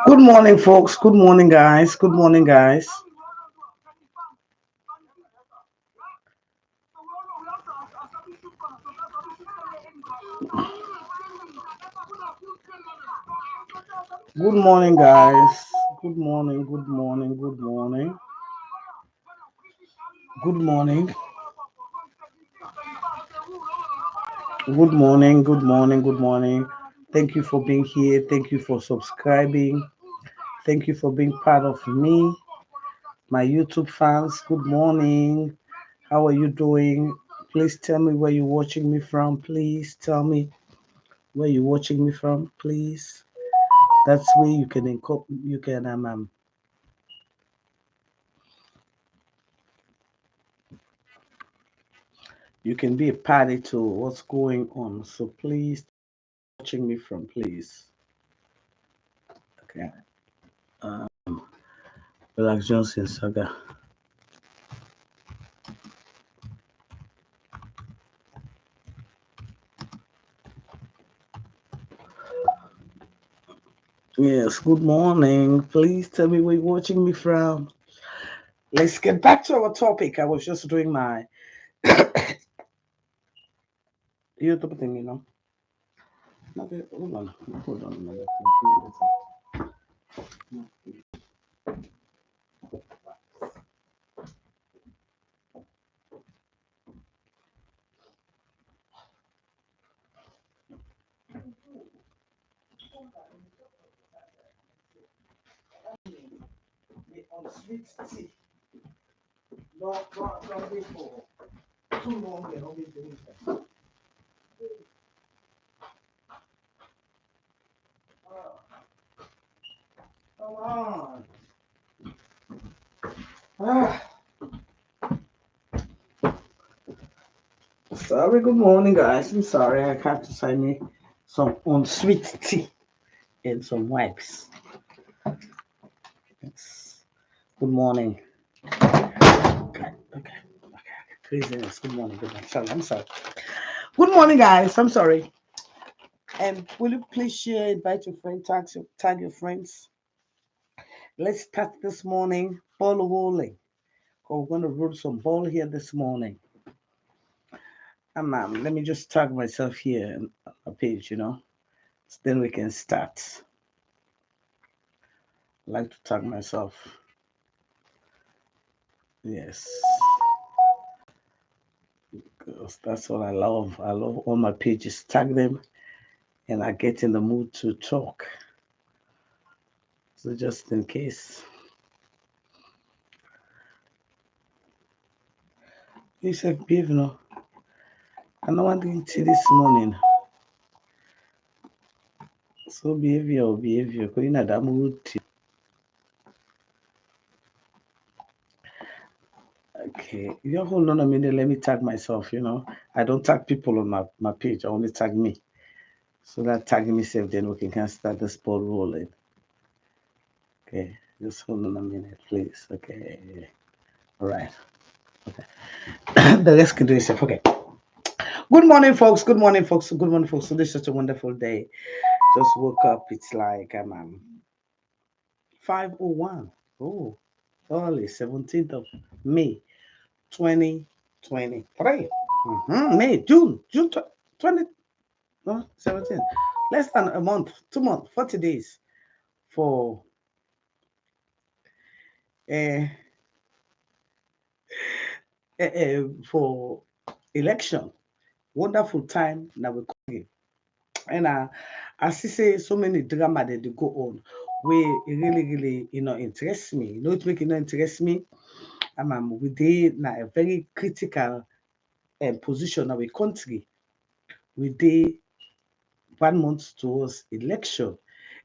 Good morning, folks. Good morning, guys. Good morning, guys. Good morning, guys. Good morning, good morning, good morning. Good morning. Good morning, good morning, good morning. Thank you for being here. Thank you for subscribing. Thank you for being part of me, my YouTube fans. Good morning. How are you doing? Please tell me where you're watching me from. Please tell me where you're watching me from, please. That's where you can be a party to what's going on. So please watching me from, please. Okay. Um, Relax Johnson Saga. Yes, good morning. Please tell me where you're watching me from. Let's get back to our topic. I was just doing my YouTube thing, you know. Okay, hold on. On sweet tea. Don't wait for too long and always doing that. Come on. Ah, sorry, good morning, guys. I'm sorry, I have to sign me some unsweet tea and some wipes. It's good morning. Okay. Craziness. Good morning. Good morning. Sorry, I'm sorry. Good morning, guys. I'm sorry. And will you please share, invite your friend, tag your friends. Let's start this morning ball rolling. We're going to roll some ball here this morning. Let me just tag myself here on a page, So then we can start. I like to tag myself. Yes. Because that's what I love. I love all my pages. Tag them and I get in the mood to talk. So just in case. You said, behave, I know one thing to this morning. So behavior. Because you know that mood. Okay, you hold on a minute. Let me tag myself. I don't tag people on my page. I only tag me. So that tagging myself, then we can start the ball rolling. Okay, just hold on a minute, please. Okay, all right. Okay, the rest can do itself. Okay. Good morning, folks. Good morning, folks. Good morning, folks. So this is such a wonderful day. Just woke up. It's like 5:01. Oh, early 17th of May, 2023. May, June 20, no, 17. Less than a month, 2 months, 40 days for uh, for election. Wonderful time now we're coming. And I see say so many drama that they go on where it really, interests me. It make it not interest me. Within a very critical position of a country. We did 1 month towards election.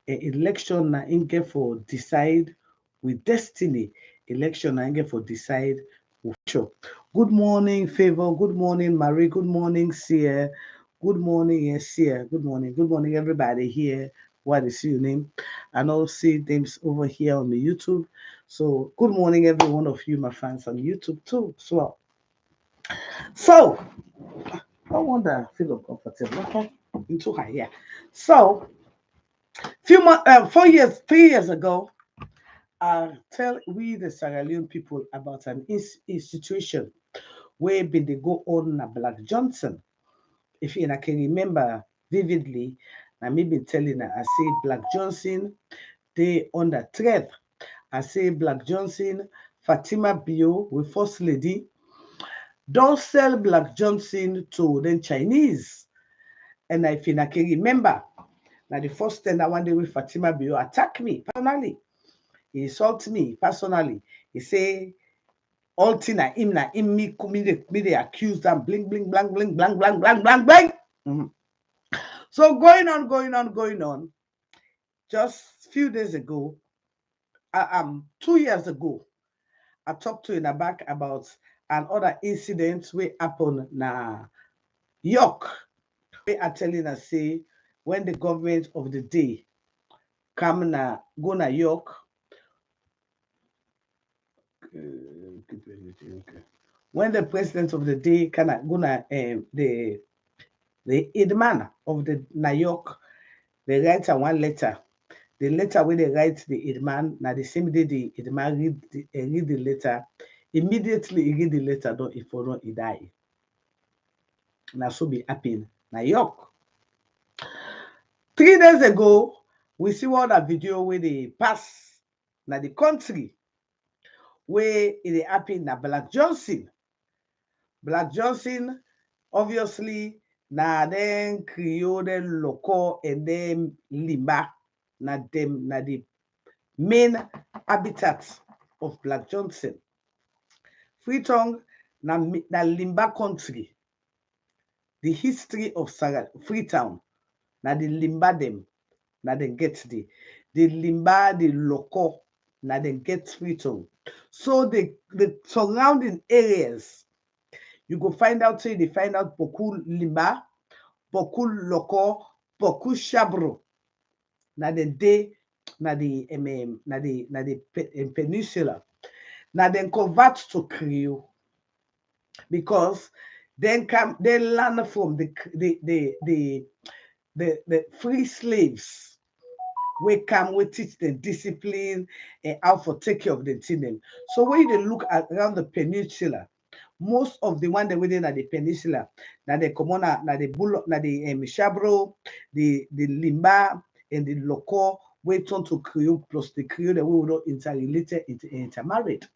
Election na im get for decide with destiny. Election na im get for decide with future. Good morning, Favor. Good morning, Marie. Good morning, Sia. Good morning, yes, Sia. Good morning. Good morning, everybody here. What is your name? And I'll see names over here on the YouTube. So good morning, every one of you, my fans on YouTube too. So I wonder, feel uncomfortable. Okay, into high, yeah. So few months, 4 years, 3 years ago, I tell we the Sierra Leone people about an institution where been they go on na Black Johnson. If you can remember vividly, I may be telling her, I say Black Johnson, they under threat. I say Black Johnson, Fatima Bio, with First Lady, don't sell Black Johnson to the Chinese. And if you can remember, now the first time I one day with Fatima Bio attack me personally. He insult me personally. He say all thing na him me they accuse them bling bling blang bling blang blang blang blang blang. So going on. Just few days ago, 2 years ago, I talked to in the back about another incident where happened na York. We are telling us say when the government of the day come na go na York. When the president of the day can go na the headman of the New York, they write one letter. The letter where they write the headman, now the same day the headman read the letter, immediately he read the letter, don't if or not he die. Now so be happen. New York. 3 days ago, we see one that video where they pass now the country where it happen na Black Johnson. Black Johnson, obviously, na then Creole, then Loco, and then Limba, na them, na the main habitats of Black Johnson. Freetown, na Limba country. The history of Freetown, na the Limba them, na them get the Limba, the Loco, na them get Freetown. So the surrounding areas, you go find out, say they find out beaucoup Limba, beaucoup Loco, beaucoup Chabro. Na the day, na the peninsula. Now then convert to Creole because then learn from the free slaves. We come, we teach them discipline and how to take care of the team. So when you look around the peninsula, most of the one that within at the peninsula, now the Comona, now the Bull, now the Shabro, the Limba, and the Loco, we turn to Creole plus the Creole that we will not interrelated, intermarried.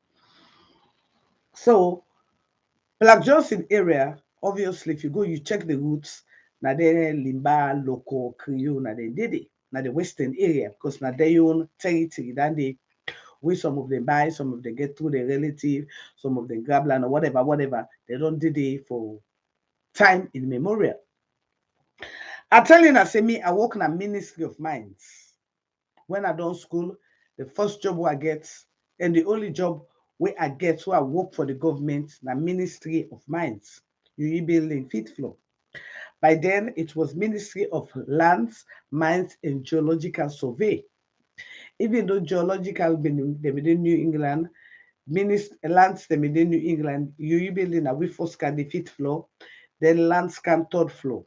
So Black Johnson area, obviously, if you go, you check the roots, now there Limba, Loco, Creole, now they did it, now the western area, because now their own territory, then they where some of them buy, some of them get through their relative, some of them grab land or whatever. They don't did it for time in memorial. I tell you, I say me, I work in a ministry of minds. When I done school, the first job I get, and the only job where I get, so I work for the government, the Ministry of Mines, UE building fifth floor. By then, it was Ministry of Lands, Mines, and Geological Survey. Even though geological been in New England, lands them in New England, UE building we first can the fifth floor, then lands come third floor.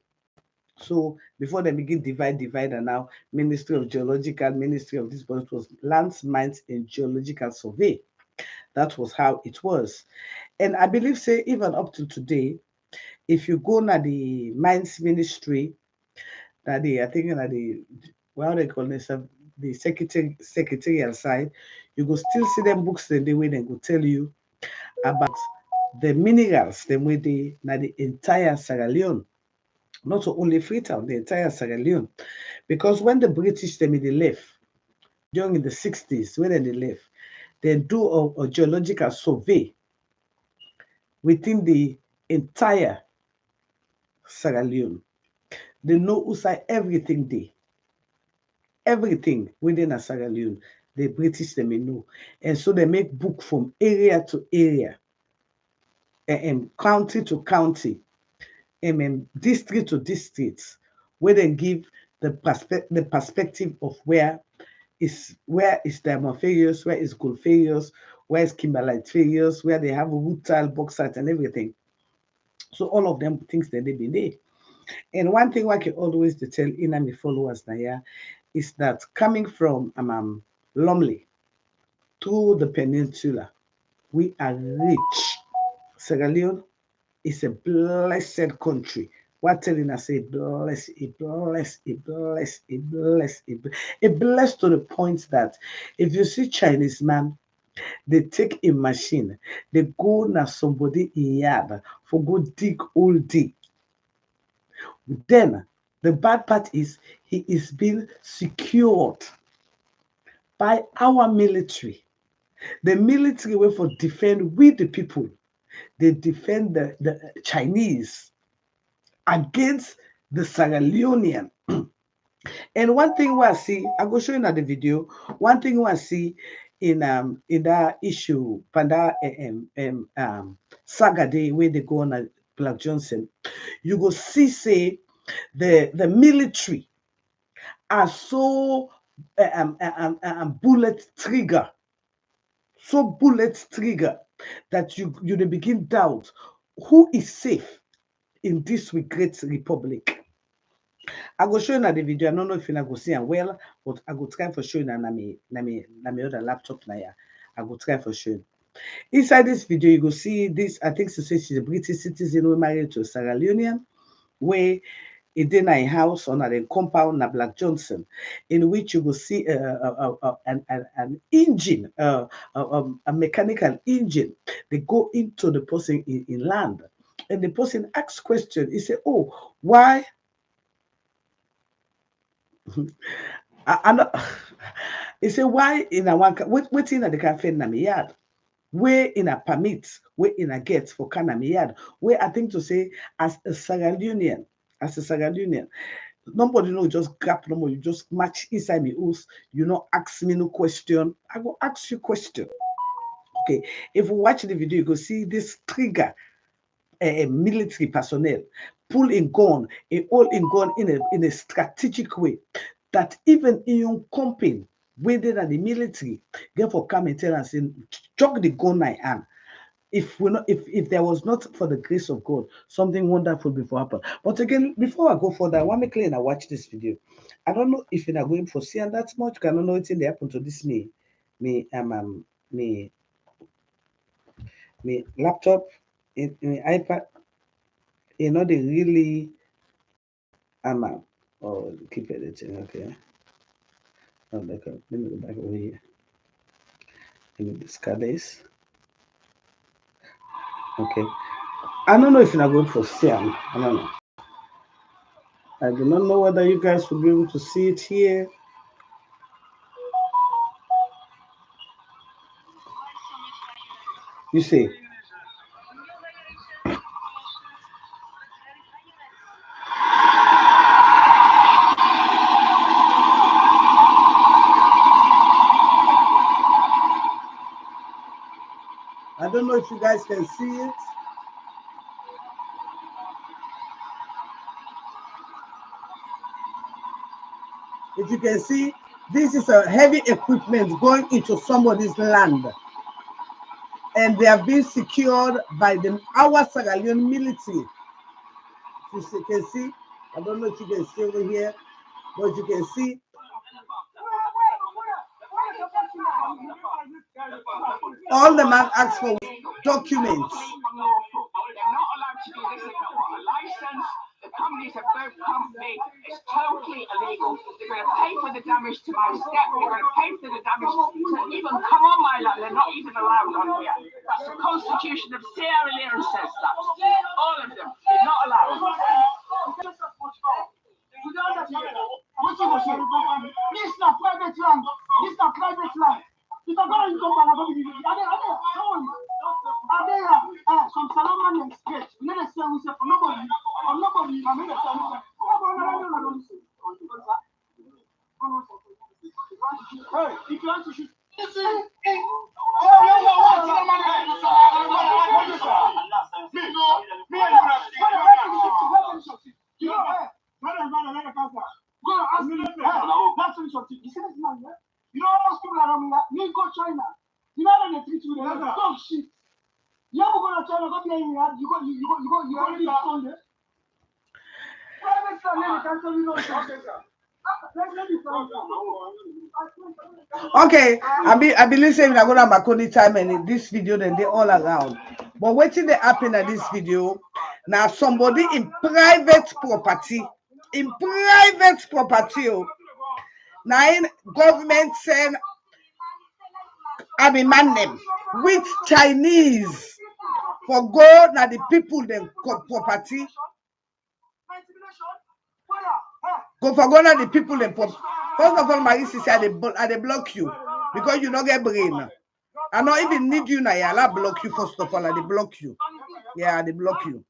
So before they begin divide, and now Ministry of Geological, Ministry of this, but it was Lands, Mines, and Geological Survey. That was how it was. And I believe, say, even up to today, if you go na the Mines Ministry, that I think na the, what they call this, the secretarial side, you go still see them books the way they go tell you about the minerals, the way they, na the entire Sierra Leone. Not only Freetown, the entire Sierra Leone. Because when the British they left during the 60s, when they left, they do a geological survey within the entire Sierra Leone. They know who say everything there. everything within a Sierra Leone. The British they may know, and so they make book from area to area, and county to county, and district to district, where they give the perspective of where is diamond failures, where is gold failures, where is kimberlite failures, where they have rutile, bauxite, and everything. So all of them things that they be there. And one thing I can always tell in my followers now is that coming from Lumley to the peninsula, we are rich. Sierra Leone is a blessed country. What telling us a blessed, a blessed, a blessed, a blessed, a blessed to the point that if you see Chinese man, they take a machine, they go na somebody in yard for go dig all day. Then the bad part is he is being secured by our military. The military way for defend with the people. They defend the Chinese against the Sierra Leonean. And one thing I see, I go show you in the video. One thing I see in that issue, Panda Saga Day where they go on a Black Johnson, you go see say the military are so bullet trigger, so bullet trigger that you begin doubt who is safe in this great republic. I go show you na the video. I don't know if you go see am well, but I go try for showing na me other laptop na ya. I go try for showing. Inside this video, you go see this. I think she says she's a British citizen who married to a Sierra Leonean, where it in a house on a compound na Black Johnson, in which you will see an engine, a mechanical engine. They go into the person in land, and the person asks question. He say, "Oh, why?" I not. He say, "Why in a one? What in the cafe na me yard? Where in a permit? Where in a get for can me yard? Where I think to say as a Sierra Leonean, as a Sierra Leonean." Nobody know just grab no more. You just match inside me house. You not ask me no question. I go ask you question. Okay. If you watch the video, you go see this trigger military personnel pull in gun, a all in gun in a strategic way that even in your company, whether the military, therefore come and tell us in jog the gun I am. If we not if there was not for the grace of God, something wonderful before happen. But again, before I go further, I want to clear and I watch this video. I don't know if you're not going for seeing that much. I don't know what's in the happen to this me me laptop, me iPad. You know they really oh keep editing. Okay. Oh, okay. Let me go back over here. Let me discard this. Okay. I don't know if you're not going for Siam. I don't know. I do not know whether you guys will be able to see it here. You see. I don't know if you guys can see it. If you can see, this is a heavy equipment going into somebody's land. And they have been secured by our Sierra Leone military. If you can see, I don't know if you can see over here, but you can see. All the man asks for documents. They're not allowed to do this. They've not got a license. The companies are both company. It's totally illegal. They're going to pay for the damage to my step. They're going to pay for the damage to even come on my land. They're not even allowed on here. That's the Constitution of Sierra Leone says that. All of them. They're not allowed. This is not private land. This is not private land. It's not going to go some Salaman and sketch. Let us say we say for nobody, I made a if you want to shoot, you know most people around me, me go China. You know how they treat you, they dog shit. You ever go to China, go to you go live Sunday. Private son, they can't tell you no. Okay, I believe saying I'm gonna make only time and in this video then they all around. But waiting they happen at this video now somebody in private property now in government send I mean man them with Chinese for go now the people them property go for go now the people them first of all my sister I they block you because you don't get brain. I don't even need you now. I'll block you first of all. I block you. Yeah, they block you.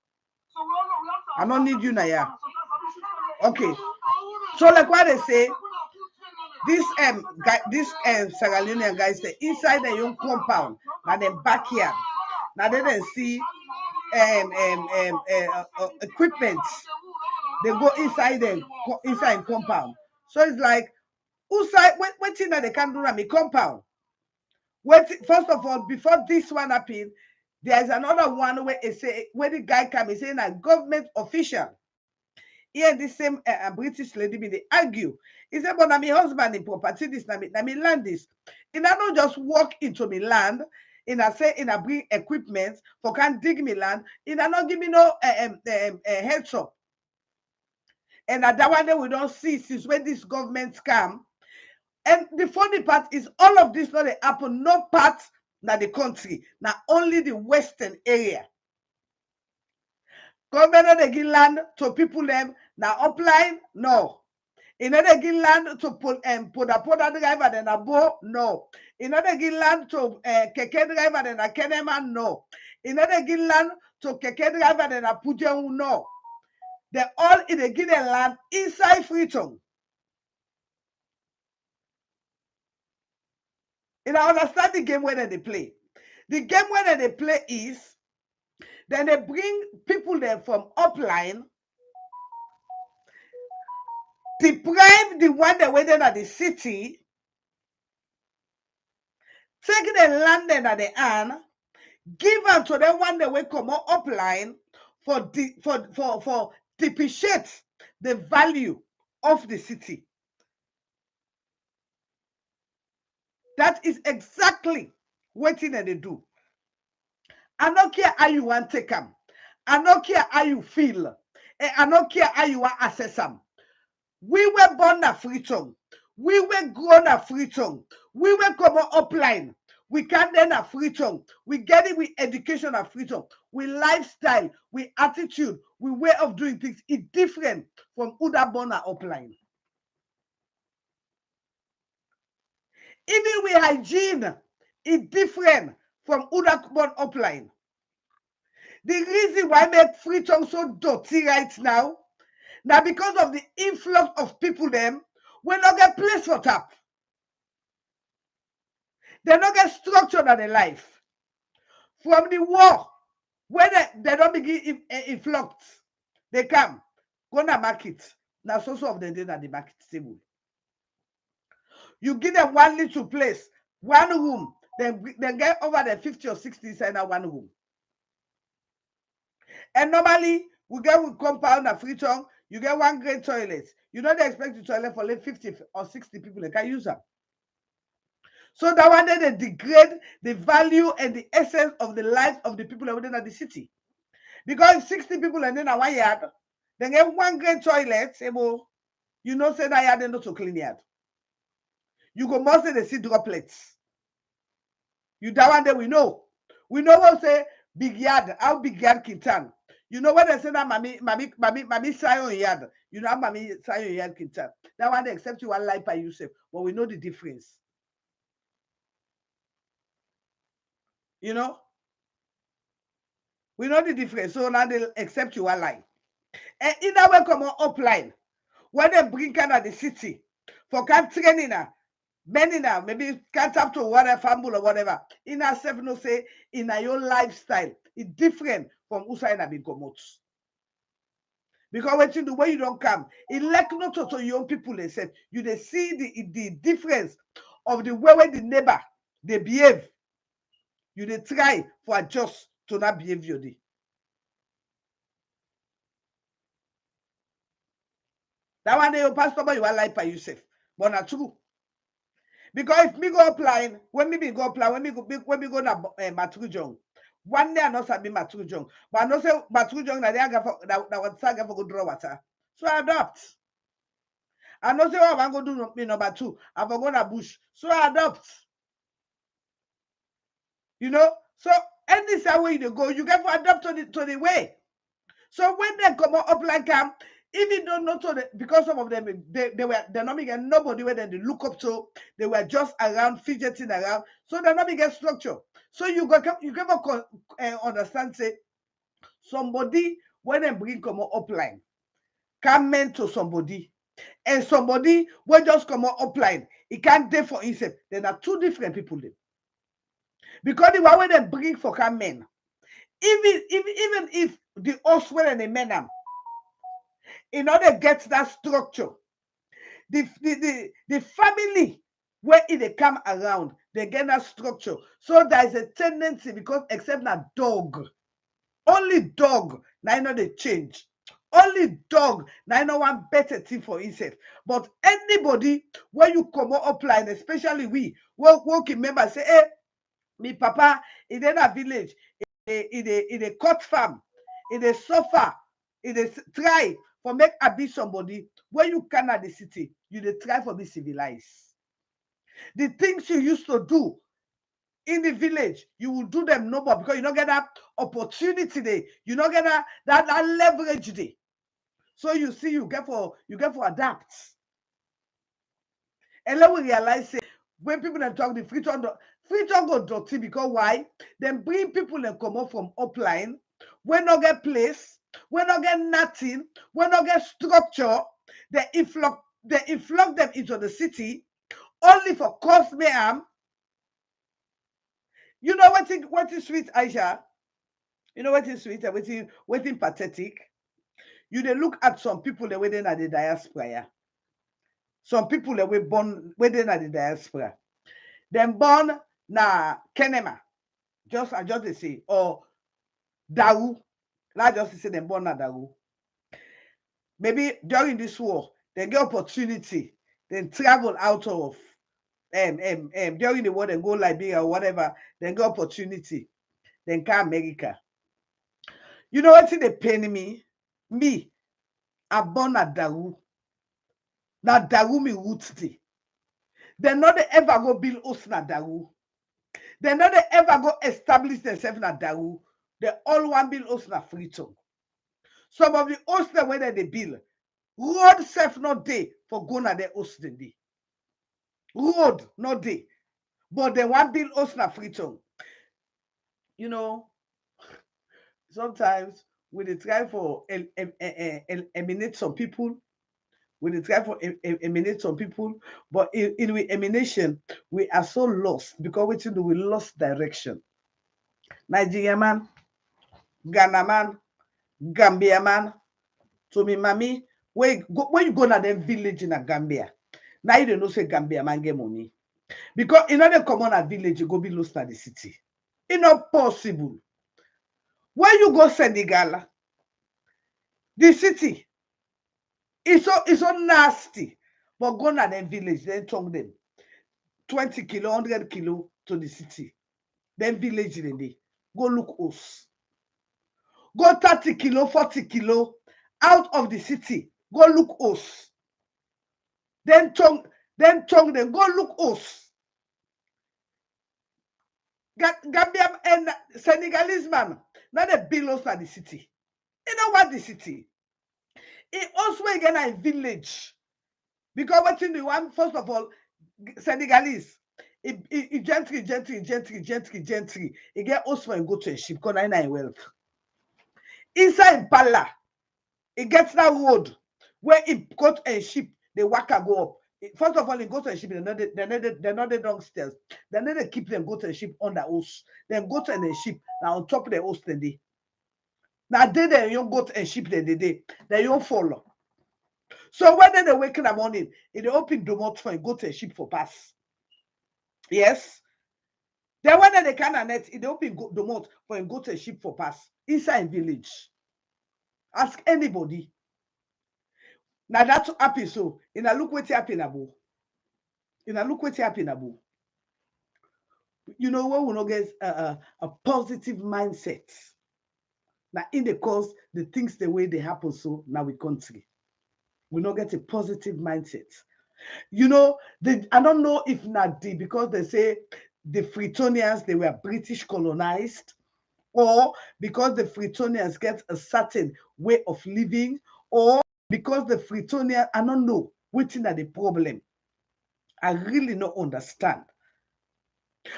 I don't need you now. Okay. So like what they say, this guy, this Sierra Leonean guys say inside the young compound, now them backyard. Now they then see equipment. They go inside them inside compound. So it's like who side what thing that they can do on me compound. First of all, before this one happened, there's another one where it say where the guy come is saying a government official. Here, the same British lady be they argue. He said, but na my husband in property this, na me land this. And I don't just walk into me land, and I say, and I bring equipment for can dig me land, and I not give me no heads up. And that one day we don't see since when this government come. And the funny part is all of this not happen, no part na the country, now only the western area. Government they give land to people them now upline, no. In order give land to put poda driver then a bo, no. In order give land to keke driver then a keneman, no. In order give land to keke driver then a pujeun, no. They all in the give land inside Freetown. And I understand the game where they play. The game where they play is then they bring people there from upline, deprive the one that waited at the city, take the land that they earn, give them to the one that will come upline for depreciate the value of the city. That is exactly what they do. I don't care how you want to take them. I don't care how you feel. I don't care how you want to assess them. We were born at Freetown. We were grown at Freetown. We were come upline. We can then at Freetown. We get it with education at Freetown. We lifestyle, we attitude, we way of doing things is different from Uda born at upline. Even with hygiene is different from Uda born upline. The reason why I make Freetown so dirty right now because of the influx of people them, we not get place for tap. They don't get structure in their life. From the war, when they don't begin influx, they come, go to market. Now, so of them at the market table. You give them one little place, one room, then get over the 50 or 60 inside that one room. And normally, we get with compound at Freetown, you get one great toilet. You don't expect the toilet for like 50 or 60 people, they can use them. So that one day they degrade the value and the essence of the life of the people within the city. Because if 60 people and then a one yard, then get one great toilet, you know, say that yard not to clean yard. You go mostly they see droplets. You that one day we know. We know what say big yard, how big yard can turn. You know when they say that mommy sayon yard, you know how mommy sayon yard can turn. That one they accept you one life by yourself, but we know the difference. You know? We know the difference. So now they accept you one line. And in that way come on upline. When they bring kind of the city for camp training, Many now, maybe catch up to whatever family or whatever. In ourselves, no say in your lifestyle, it's different from Usaina being promoted. Because when you do when you don't come, it like not to young people they said you they see the difference of the way when the neighbor they behave. You they try for adjust to that behavior. That one day your pastor you are like by yourself. But not true. Because if me go applying, when me go apply, when me go na Matrujong, one day I know sabi Matrujong, but I know say Matrujong na they for that was SAGA for go draw water. So I adopt. I know say what I'm going to do me number two. I for go na bush. So I adopt. You know, so any side way you go, you get to adapt to the way. So when they come up like even though not to the, because some of them they're not making nobody where they look up to, they were just around fidgeting around, so they're not making structure. So you can understand say somebody when they bring come upline can meant to somebody, and somebody when just come upline, it can't there for himself. There are two different people there. Because the one when they bring for can men, even if the host when they men them, in order to get that structure, the family where it they come around, they get that structure. So there is a tendency because except that dog, only dog, now you know they change. Only dog, now you know one better thing for himself. But anybody where you come upline, especially we working members say, hey, me papa in a village, in a cut farm, in a suffer, in a try for make a be somebody when you can at the city, you dey try for be civilized. The things you used to do in the village, you will do them no more because you don't get that opportunity there. You don't get that leverage there. So you see, you get for adapt. And then we realize say when people are talk the free talk go dirty because why? Then bring people and come up from upline, when not get place, when not get nothing, when not get structure, they influx them into the city only for cause mayhem. You know what is sweet, Aisha? You know what is sweet and what is pathetic? You they look at some people that within at the diaspora. Yeah? Some people that were born within at the diaspora. Then born na Kenema. I just say, or Daru. Not just say them born na Daru. Maybe during this war, they get opportunity, then travel out of during the war, they go Liberia or whatever, then get opportunity, then come America. You know what they pain me? Me, I born na Daru. Na Daru me roots day. They not they ever go build us na Daru. They not they ever go establish themselves na Daru. They all want build us na Freetown. Some of the hosts where they build, road self not day for go na their host the day. Road not day. But they want build us na Freetown. You know, sometimes we dey try for eliminate some people. We dey try for eliminate some people, but in we elimination, we are so lost because wetin do we lost direction. Nigeria man, Ghana man, Gambia man, to me mami, when you go na them village in a Gambia, now you don't know say Gambia man get money. Because in order to come on a village, you go be lost at the city. It's not possible. When you go Senegal, the city is so nasty. But go na them village, then tongue them 20 kilo, 100 kilo to the city. Then village they go look us. Go 30 kilo, 40 kilo out of the city. Go look us. Then tongue them go look us. Gambia and Senegalese man, now they build us at the city. You know what the city? It also again a village. Because what you want, first of all, Senegalese, it gentry. It get also and go to a ship because I wealth. Inside Bala, it gets that road where it got a ship, the waka go up. First of all, they go to the ship, they're not the downstairs. Then they keep them, go to the ship on the host. Then go to the ship, now on top of the host, then they. Now they don't go to the ship, then they don't follow. So when they wake in the morning, they open the motor and go to the ship for pass. Yes. Then when they can net, they open the motor for and go to the ship for pass inside village. Ask anybody. Now that's happy. So in a look what happen about. In a look what happen about. You know what we not get a positive mindset. Now in the course, the things the way they happen, so now we country. We not get a positive mindset. You know, I don't know if not because they say the Freetonians they were British colonized, or because the Freetonians get a certain way of living, or because the Freetonian, I don't know, waiting at the problem. I really not understand.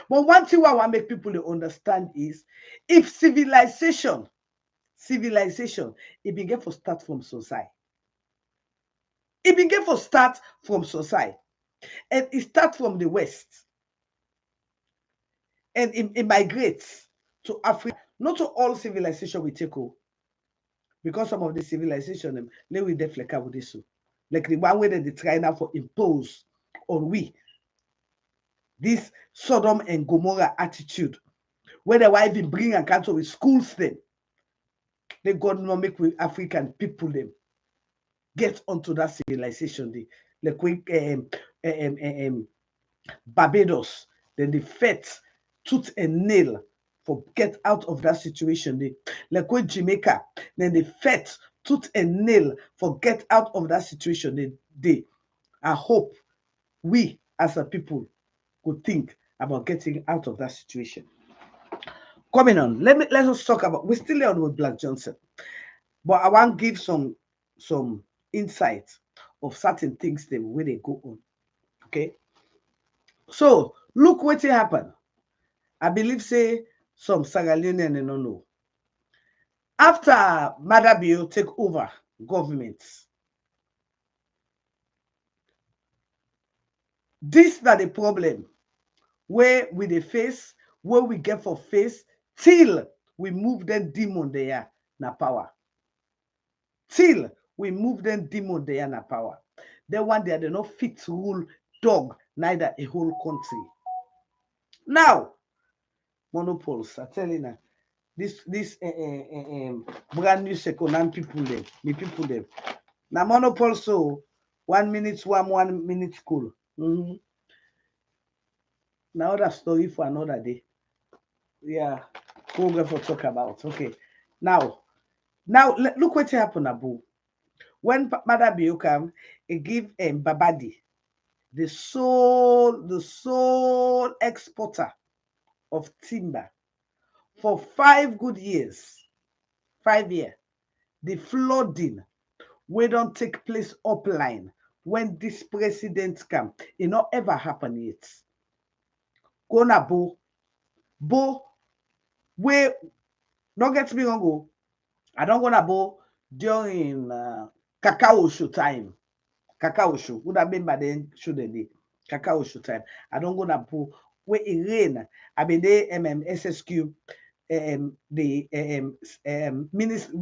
But one thing I want to make people understand is if civilization, it begin to start from society. It begin to start from society. And it starts from the West. And it migrates to Africa. Not to all civilization we take over. Because some of the civilization, they will deflect with this. Like the one way that they try now for impose on we. This Sodom and Gomorrah attitude. Where they will even bring and cancel with schools them. They God not make with African people them get onto that civilization. Like Barbados, then the feds tooth and nail for get out of that situation. Like when Jamaica, then the feds tooth and nail for get out of that situation. I hope we as a people could think about getting out of that situation. Coming on, let us talk about. We're still on with Black Johnson, but I want to give some insight of certain things the way they go on. Okay, so look what happened. I believe say some Sierra Leonean they don't know. After Madabio take over government, this not the problem where we the face, where we get for face till we move them demon there na power. Till we move them demon there na power. Then one day they not fit rule dog neither a whole country. Now monopoles, I tell you now. This brand new second-hand people them, me people them. Now monopole so 1 minute warm, 1 minute cool. Mm-hmm. Now that story for another day. Yeah, we'll go for talk about. Okay. Now look what happened, Abu. When Mother Biokam, it give Babadi, the sole exporter of timber for 5 good years. 5 years. The flooding we don't take place upline when this president come. It not ever happen yet. Gonna bo we not get me wrong. Go. I don't gonna bo during cacao show time. Cacao show would have been by then show the day. Cacao show time. I don't gonna bo where it rain. I mean the SSQ the minister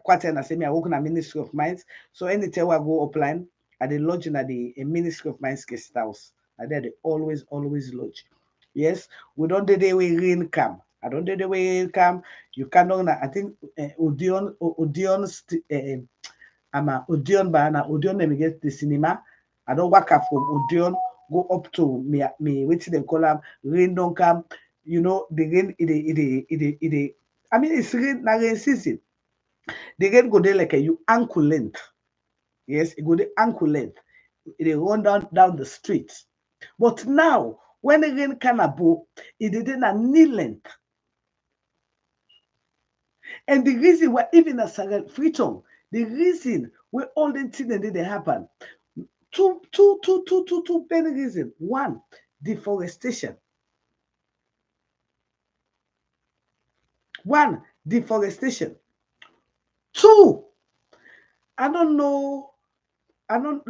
quarter I say me I work in a Ministry of Mines. So anytime I go upline, I dey lodge in at the Ministry of Mines guest house. And there they always lodge. Yes, we don't do the way rain come. I don't do the way rain come. You cannot. I think Odeon Bana Odeon let me get the cinema. I don't work up from Odeon go up to me waiting them call them rain don't come. You know the rain it I mean it's rain season. The rain go there like you ankle length. Yes, it go the ankle length. It run down the street. But now when the rain can abo, it didn't a knee length. And the reason why even a freedom, the reason why all the things that they happen, two many reasons. One, deforestation. One, deforestation. Two, I don't know I don't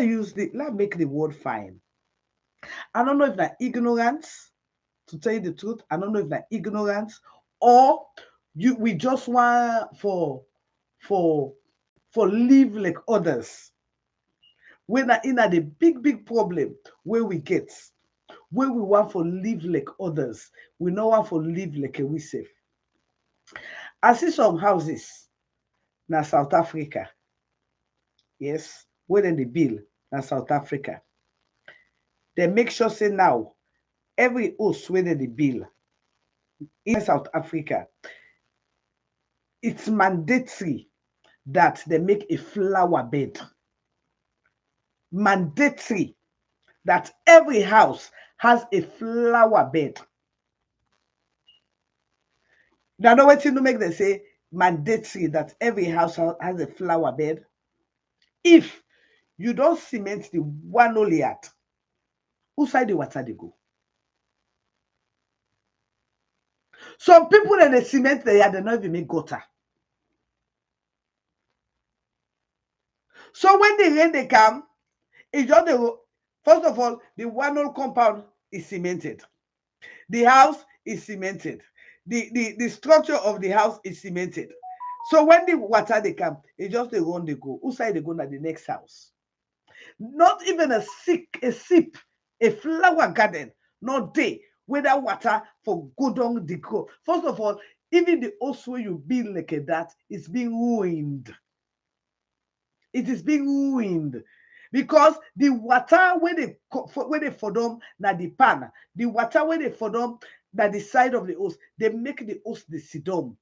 use make the word fine. I don't know if that ignorance, to tell you the truth. I don't know if that ignorance or we just want for live like others. When in the big problem where we get, where we want for live like others, we no want for live like a we safe. I see some houses na South Africa. Yes, where then the bill na South Africa. They make sure say now every house where the bill in South Africa, it's mandatory that they make a flower bed. Mandatory that every house has a flower bed. Now, know what to make them say mandatory that every house has a flower bed? If you don't cement the one only at, whose side the water they go? Some people that they cement the yard, they not even make gutter. So when the rain they come, it's just first of all, the one whole compound is cemented. The house is cemented. The structure of the house is cemented. So when the water they come, it's just the run they go. Whose side they go to the next house? Not even a sip, a flower garden, not day where that water for go down the grow. First of all, even the house where you build like that is being ruined. It is being ruined because the water where they for them na the pan, the water where they for them na the side of the house, they make the house the sidom.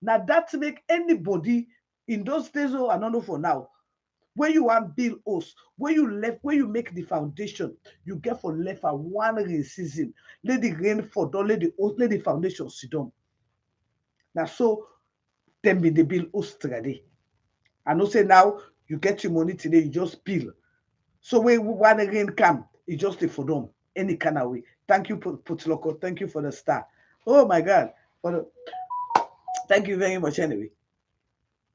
Now that make anybody in those days, oh, I don't know for now, where you want build house, where you make the foundation, you get for left for one rain season. Let the rain fall, don't let the house, let the foundation sidom. Now so them be the build house today. I know say now you get your money today, you just build. So when one rain come, it just for them any kind of way. Thank you, Putloko. Thank you for the star. Oh my God. Thank you very much anyway.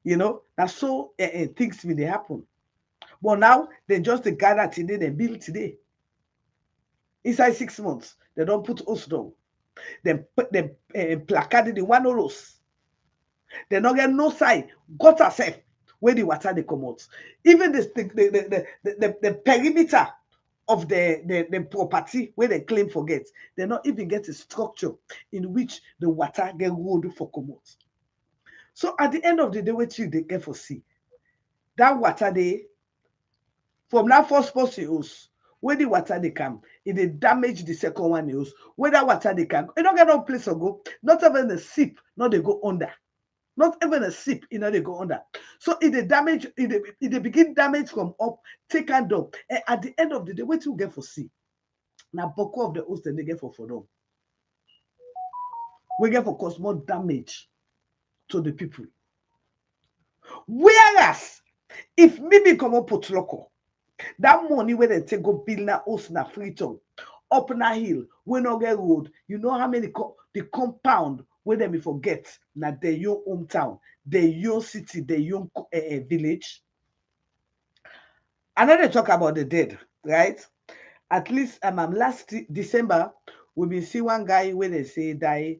That's so things will they happen. But now they just gather today, they build today. Inside 6 months, they don't put us down. They put them placard the one oros. They don't get no sign. Got herself where the water they come out. Even the perimeter of the property where they claim for get, they not even get a structure in which the water get rolled for come out. So at the end of the day, what you they get for see that water they from that first person house where the water they come, it they damage the second one house. Where that water they come, it don't get no place to go. Not even a sip, not they go under. Not even a sip, they go under. So it they damage, it they begin damage from up, take and down. And at the end of the day, what you get for see? Now, Boko of the host they get for them. We get for cause more damage to the people. Whereas, if me become a potloco, that money where they take go build na house na Freetown, up na hill, we no get road. You know how many the compound where them forget na their young hometown, their young city, their young village. I know they talk about the dead, right? At least last December, we been see one guy where they say die.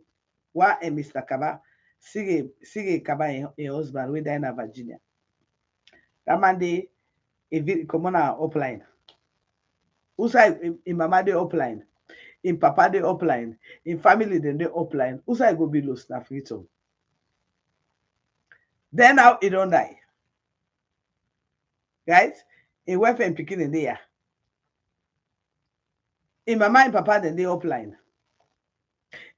Why Mr. Kaba, Sige Kaba, a husband, we die in Virginia. That man they come on our upline. Usa in mama they upline, in papa they upline, in family then they upline. Usa go be lost na Freetown. Then now it don't die. Right? In wife and picking in there. In mama and papa then they upline.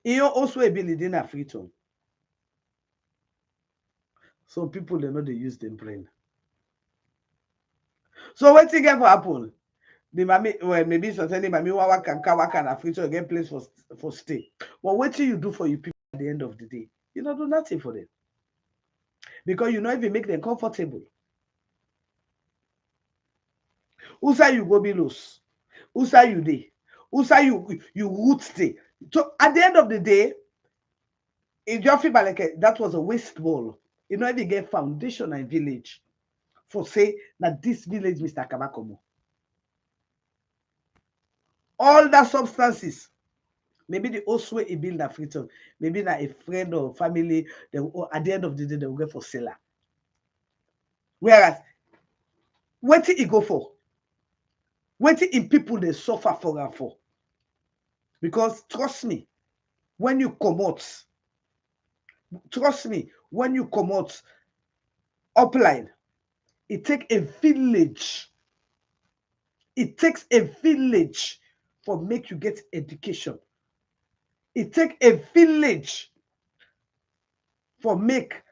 In also a building in Freetown. Some people they know they use them brain. So what thing ever happen? The mommy, well, maybe certainly mommy waka na Freetown get place for stay. But what do you do for you people at the end of the day? You don't do nothing for them. Because you know if you make them comfortable. Usa you go be loose. Usa you dey. Usa you root stay. So at the end of the day, it just feel like that was a waste ball. You know if you get foundation and village for say that this village Mr. Kabakomo. All that substances, maybe the old way he build a freedom, maybe not a friend or family, they will, at the end of the day, they will go for seller. Whereas, what did he go for? What did in people they suffer for and for? Because trust me, when you come out, upline, it takes a village. It takes a village for make you get education. It takes a village for make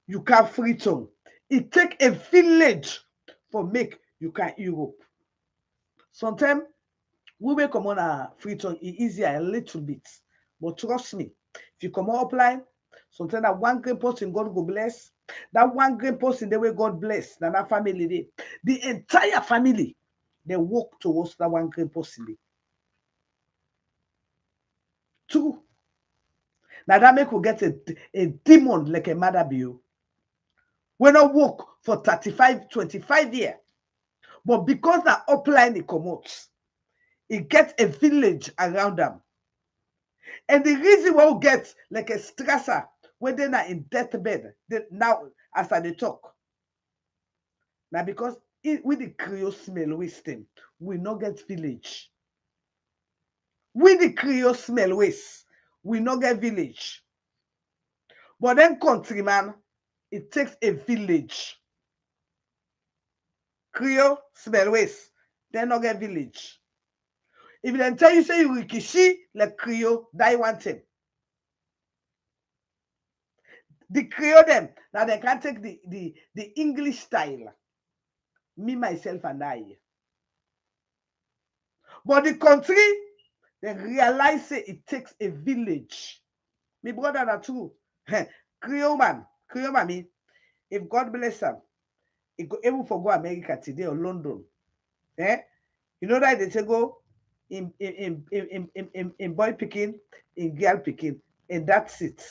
you can free tongue. It takes a village for make you can Europe. Sometimes we will come on a free tongue easier a little bit. But trust me, if you come on upline, sometimes that one great person God go bless. That one great person the way God bless, that family dey. The entire family, they walk towards that one great person dey. Two. Now that make we get a demon like a mother bill. We not work for 35, 25 years. But because that upline it comes, it gets a village around them. And the reason why we get like a stressor when they're not in deathbed, now as I they talk. Now because with the Creole smell wasting, we not get village. With the Creole smell waste, we not get village. But then countryman, it takes a village. Creole smell waste, they not get village. If they tell you say you rikishi like Creole, die one thing. The Creole them, now they can take the English style. Me, myself, and I. But the country, they realize say it takes a village. Me brother that true. Creole man, if God bless him, he go able for go America today or London. Eh? You know that they say go in boy picking, in girl picking, and that's it.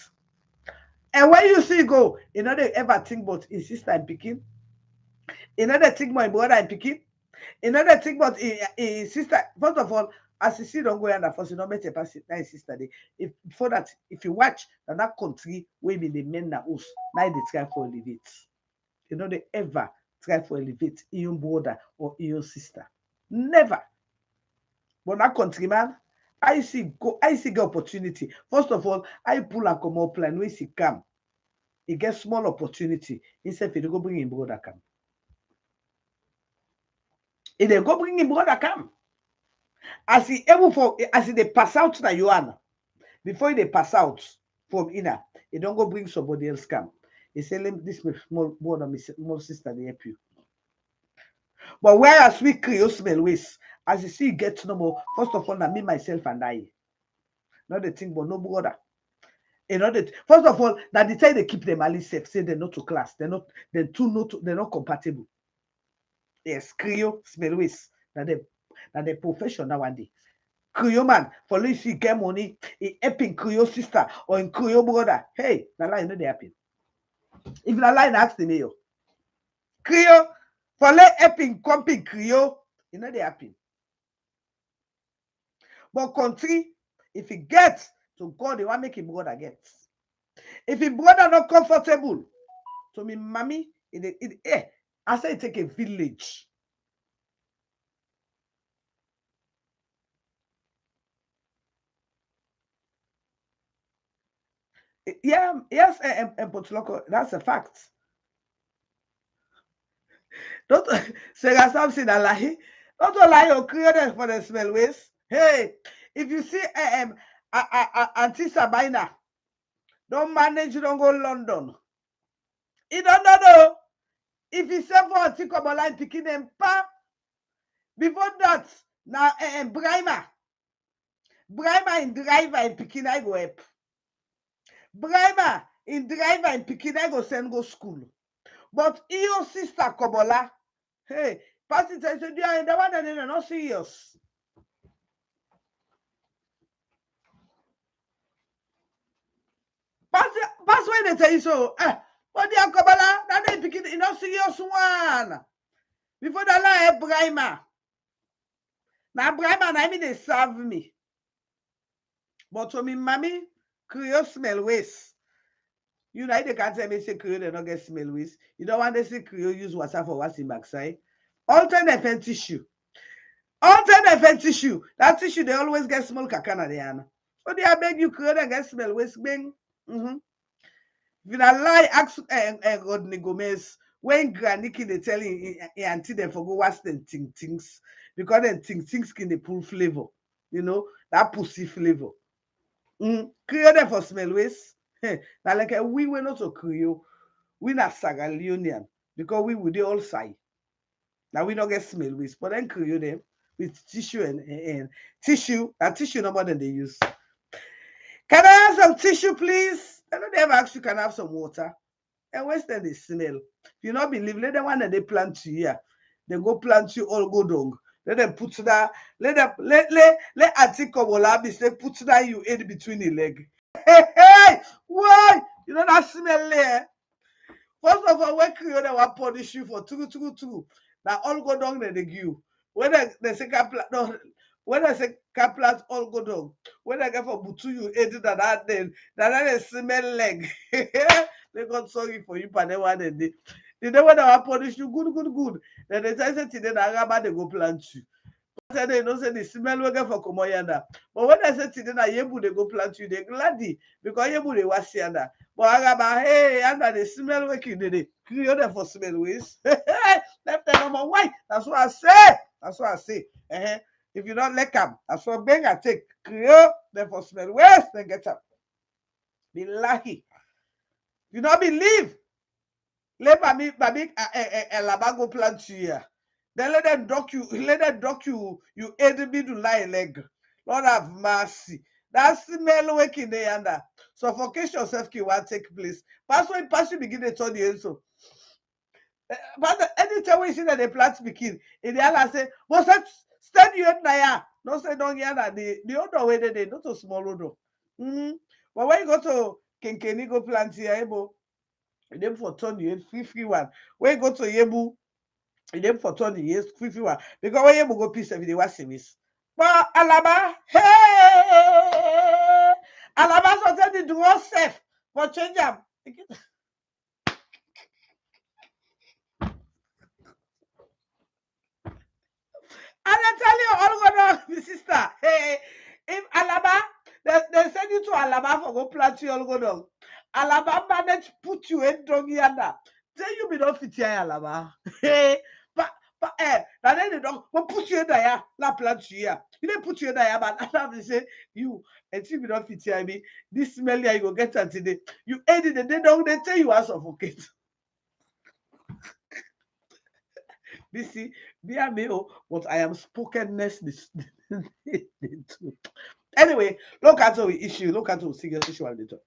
And when you see go, you know they ever think about his sister and picking, you know they think my brother and picking, you know they think about his sister. First of all, as you see, don't go under first, you know, make a pass nice sister. If before that, if you watch that country where be the men na us, now they try for elevate. You know they ever try for elevate your brother or your sister. Never. But that country man, I see the opportunity. First of all, I pull a come up plan where he come. He gets small opportunity. Instead, if go bring him brother come. If they go bring him brother come. As he they pass out na Joanna, before they pass out from inner, he don't go bring somebody else come. He say, this small brother, my small sister, they help you. But whereas we Creole smell waste, as you see, get no more. First of all, na me, myself, and I. Not the thing, but no brother. You know that first of all, that the time they keep them ali safe, say they're not to class, they're not compatible. Yes, Creole smell waste. That the profession now one day. Creole man, for least he get money, he helping Creole sister or in Creole brother. Hey, na lie, you know they happen. If na lie, ask the mayor. Creole, for let helping comping Creole, you know they happen. But country, if he gets to God, they want make him brother get. If his brother not comfortable, to me, mommy, I say it take a village. Yeah, yes, and Potloko, that's a fact. Don't say that something that lie. Don't lie or create for the smell waste. Hey, if you see Auntie Sabina, don't manage, don't go London. He don't know. If he say for Auntie Kobola picking them pa, before that, now Brimer in driver and picking I go up. Brimer in driver and picking I go send go school. But your sister Kobola, hey, pass it to the one that they're not serious. Pass when they tell you so. But they are Kobola, that lie picking in a serious one. Before the lie, Brahma. Now, Brahma, I mean, they serve me. But to me, mommy, Creole smell waste. You know, they can't tell me say Creole, they don't get smell waste. You don't want to see Creole use water for what's in backside. Alternate pen tissue. Alternate pen tissue. That tissue, they always get small kakana there. So they are beg you Creole and get smell waste. Bang. Mm-hmm. If you not lie, ask Rodney Gomez when Graniki they tell him auntie them for go wash them things because then things can they pull flavor. You know, that pussy flavor. Creole them for smell waste. Now like we were not a Creole, we not SAGA Leonian because we would all say. Now we don't get smell waste, but then Creole them with tissue and tissue, and tissue no more than they use. Can I have some tissue, please? I know they ever asked you can I have some water. And Western they smell. If you not believe, let them one that they plant you here. They go plant you all go dung. Let them put that, let them let Atiko Wolabi say put that you in between the leg. Hey, why? You know that smell there? First of all, when Creole they want punish you for two. Now all go down they give you. When they say can plant no, when I say can plant all go down. When I get for butu you ate that then they smell leg. They got sorry for you, but they want they know when they want punish you good. Then they say today na they go plant you. Say they know say the smell we get for Komoyanda. But when I say today na yebu they go plant you, they glady because yebu they was yanda. But Agaba, hey, yanda the smell we kill they create them for smell ways. Left them number why? That's what I say. That's what I say. If you don't like them, that's what beg I take. Create them for smell ways, then get up. Be lucky. You don't believe. Let baby Labago plant you here. Then let them dock you, you enemy to lie leg. Lord have mercy. That smell waking there under. Suffocation yourself can want take place. Pass you begin to turn the end so. But anytime we see that they plant begin, in the other say, but stand you at Naya. No say don't hear that the other way they not a small odor. But when you go to Kenkeni go plant here, able them for turn you 51. When you go to Yebu, them for 20 years, 51. Because when you go peace every day, what service? But Alaba, hey! Alaba so tell the draw safe for change them. And I tell you, all going on, my sister. Hey, if Alaba, they send you to Alaba for go plant you all go down. Alaba manage put you in dog yonder. Tell you be not fit here, Alaba. Hey, but now then the dog will put you in there, la plant you here. You didn't put you in there, but after they say you and you be not fit here, me. This smell here you go get at today. You ate it, and they don't they tell you are suffocate. This see, be a male, but I am spokenness this. Anyway, look at our issue. Look at our serious issue at the top.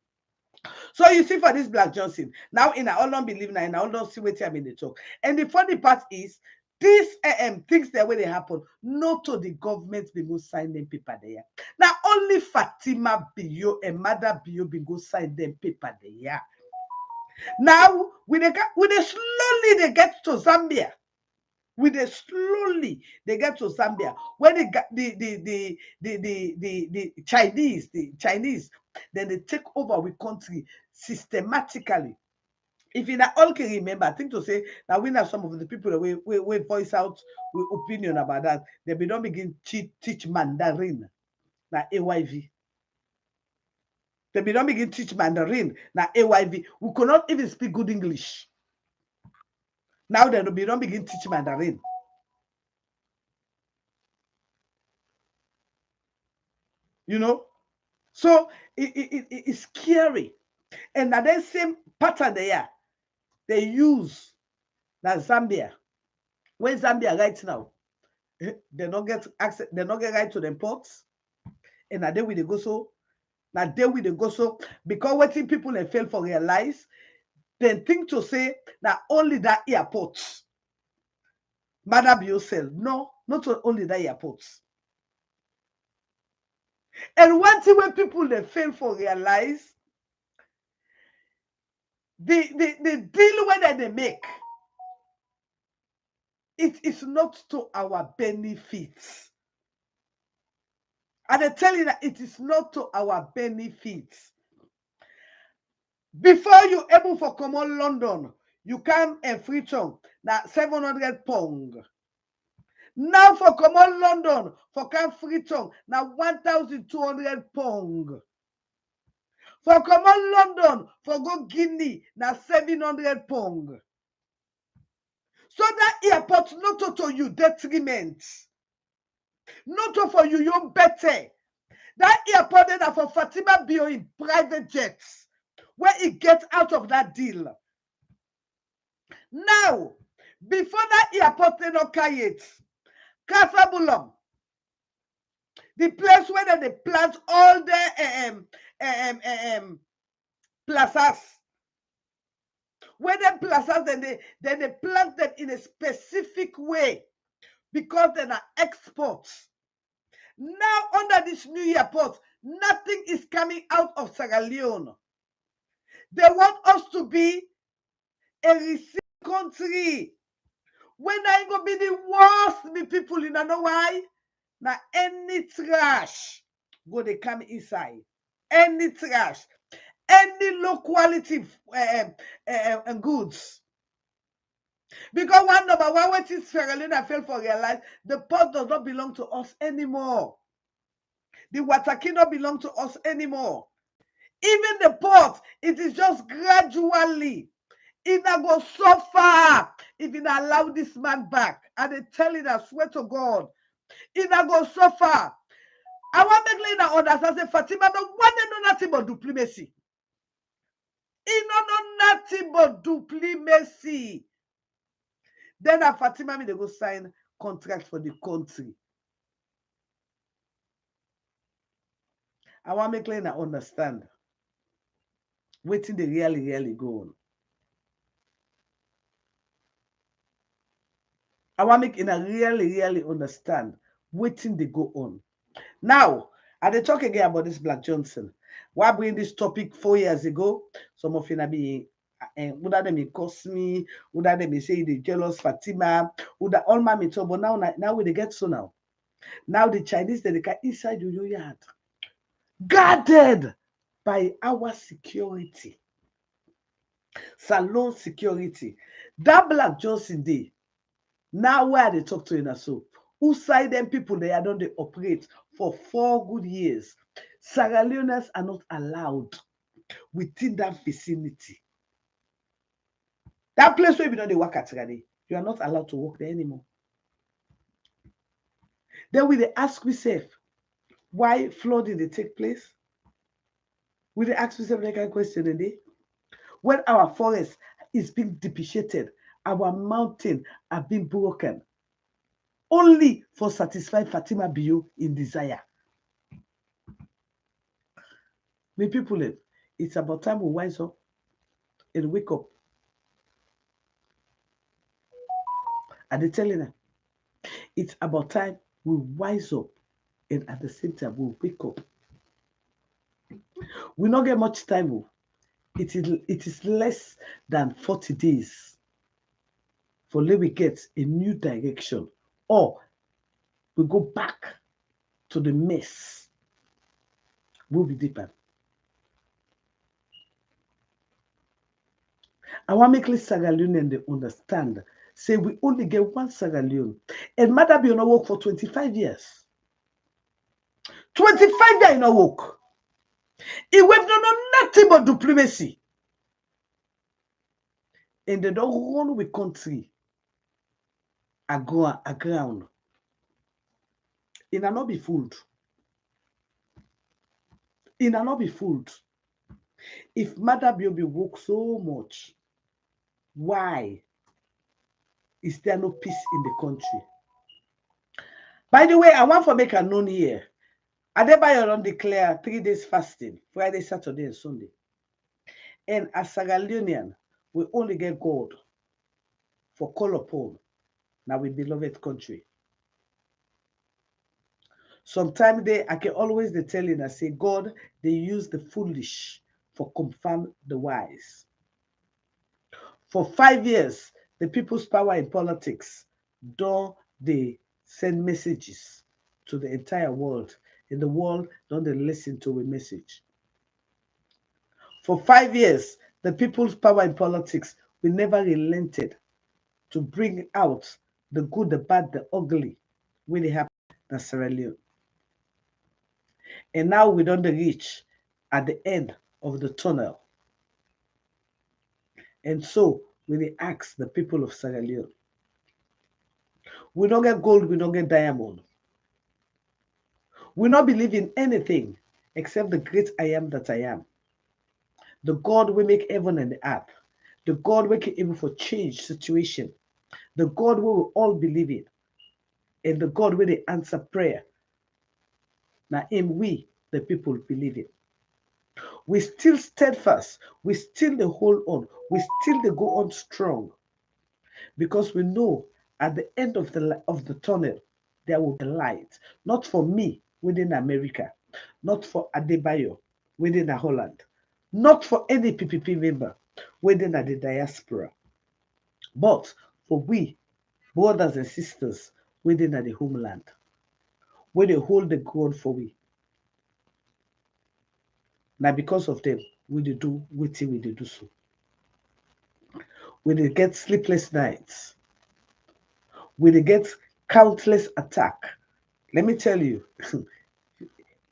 So you see for this Black Johnson, now in I don't believe now, and I don't see what I'm in the talk. And the funny part is, these things that way they happen, not to the government be go sign them paper there. Now only Fatima Bio and Mother Bio be go sign them paper there. Now when they slowly they get to Zambia. With the slowly they get to Zambia. When they got the Chinese, then they take over with country systematically. If you not all can remember, I think to say that we have some of the people that we voice out with opinion about that. They be don't begin teach Mandarin na AYV. They be don't begin teach Mandarin na AYV. We could not even speak good English. Now they be don't begin teach Mandarin. You know, so it's scary. And that the same pattern they use that Zambia. When Zambia right now, they don't get access, they don't get right to the ports. And now they will go so. Now they will go so because what people they fail for realize, then think to say that only that airport. Madam yourself. No, not only that airport. And one thing when people they fail for realize, the deal whether they make, it is not to our benefits. And I tell you that it is not to our benefits. Before you able for common London, you come and free chunk na 700 pound. Now for common London, for come free chunk na 1,200 pound. For common London, for go Guinea na 700 pound. So that airport not to you detriment. Not for you better. That airport that for Fatima Bio in private jets, where it gets out of that deal. Now, before that airport they don't carry it, Kasabulum, the place where they plant all the plazas, where the plazas then they plant them in a specific way because they're not exports. Now under this new airport, nothing is coming out of Sierra Leone. They want us to be a receiving country. When I go be the worst me people, you know why? Now any trash go they come inside. Any trash, any low quality goods. Because one number one, what is Sierra Leone I fail for realize the port does not belong to us anymore. The water cannot belong to us anymore. Even the port, it is just gradually. It not go so far if you not allow this man back. And they tell it, I swear to God, it not go so far. I want to make Lena understand, say Fatima don't want to know nothing but diplomacy. It no know nothing but diplomacy. Then at Fatima, they go sign contract for the country. I want to make Lena understand. Waiting they really go on. I want to make Lena really understand waiting they go on. Now, I dey talk again about this Black Johnson. Why bring this topic 4 years ago? Some of you be would that them cost me, would that them say they jealous Fatima, would that all my talk, but now we they get so now. Now the Chinese they can inside your yard, guarded by our security, salon security. That Black Johnson day. Now where they talk to in a so who side them people they are don't they operate for 4 good years. Sierra Leoneans are not allowed within that vicinity. That place where you know they work at Rade, you are not allowed to work there anymore. Then we they ask ourselves why flooding they take place. We they ask ourselves that kind of question today. When our forest is being depreciated, our mountain are being broken, only for satisfy Fatima Bio in desire. My people, it's about time we wise up and wake up. And they telling them, it's about time we wise up and at the same time we wake up. We not get much time. It is less than 40 days for let we get a new direction or we go back to the mess. We'll be deeper. I want to make Sierra Leone they understand. Say we only get one Sierra Leone. And Mother be on a work for 25 years. 25 years in a work. It went no nothing but diplomacy. And they don't run with country aground. It will not be fooled. It will not be fooled. If Mother be work so much, why is there no peace in the country? By the way, I want to make a known here. Adebayo don't declare 3 days fasting, Friday, Saturday, and Sunday. And as Sierra Leonean, we only get God for call upon now we beloved country. Sometimes I can always tell you and say, God, they use the foolish for confirm the wise. For 5 years, the people's power in politics don't they send messages to the entire world. In the world, don't they listen to a message? For 5 years, the people's power in politics, we never relented to bring out the good, the bad, the ugly when it happened in Sierra Leone. And now we don't reach at the end of the tunnel. And so we dey ask the people of Sierra Leone, we don't get gold, we don't get diamond. We not believe in anything except the great I am that I am. The God will make heaven and the earth. The God will can able for change situation. The God we will all believe in. And the God will they answer prayer. Now him we, the people, believe in. We still steadfast. We still the hold on. We still the go on strong. Because we know at the end of the tunnel, there will be light. Not for me within America. Not for Adebayo within Holland. Not for any PPP member within the diaspora. But for we, brothers and sisters within the homeland. Where they hold the ground for we. Now because of them, we dey do wetin we dey do so. We dey get sleepless nights. We dey get countless attack. Let me tell you,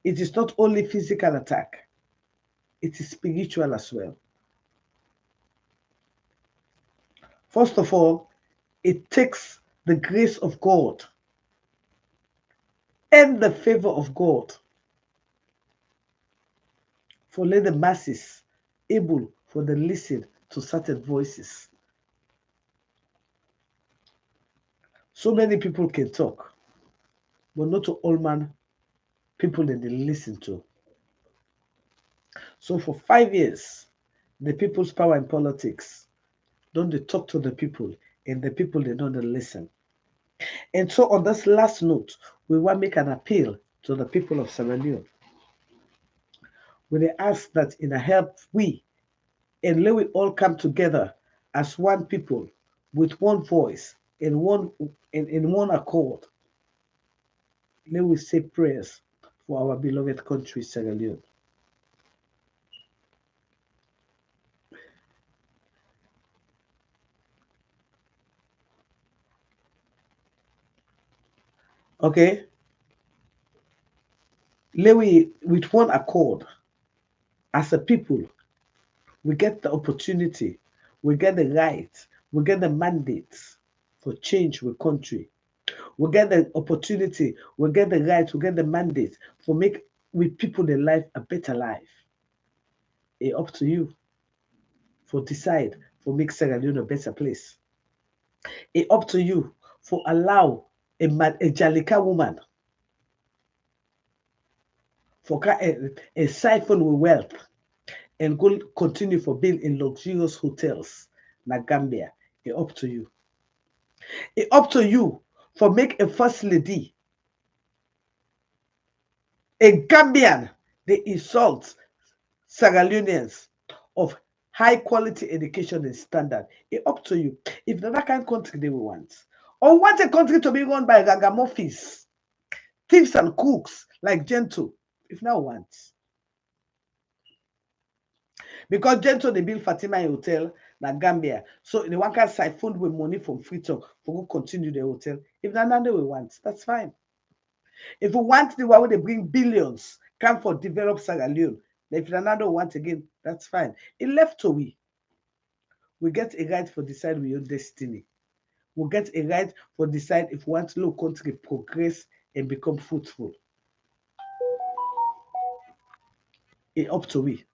it is not only physical attack, it is spiritual as well. First of all, it takes the grace of God and the favor of God for let the masses able for the listen to certain voices. So many people can talk, but not to all man people that they listen to. So for 5 years, the people's power in politics don't they talk to the people, and the people they don't listen. And so on this last note, we want to make an appeal to the people of Sierra Leone. We ask that in a help we and let we all come together as one people with one voice and in one accord. Let we say prayers for our beloved country, Sierra Leone. Okay? Let we with one accord as a people, we get the opportunity, we get the right, we get the mandate for change with country. We get the opportunity, we get the right, we get the mandate for make with people their life a better life. It up to you for decide for make Sierra Leone a better place. It up to you for allow a Jalika woman for a siphon with wealth and go continue for build in luxurious hotels na Gambia. It up to you. It up to you for make a first lady, a Gambian, they insult Sierra Leoneans of high quality education and standard. It up to you. If not that kind of country they will want. Or want a country to be run by ragamuffins, thieves and cooks like Gento. If not want. Because Gento they build Fatima Hotel na Gambia. So the one can siphon with money from free talk for go continue the hotel. If not none they will want, that's fine. If we want the one where they bring billions, come for develop Sierra Leone. If another want again, that's fine. It left to we. We get a right for decide we own destiny. We get a right for decide if we want low country progress and become fruitful. It up to we.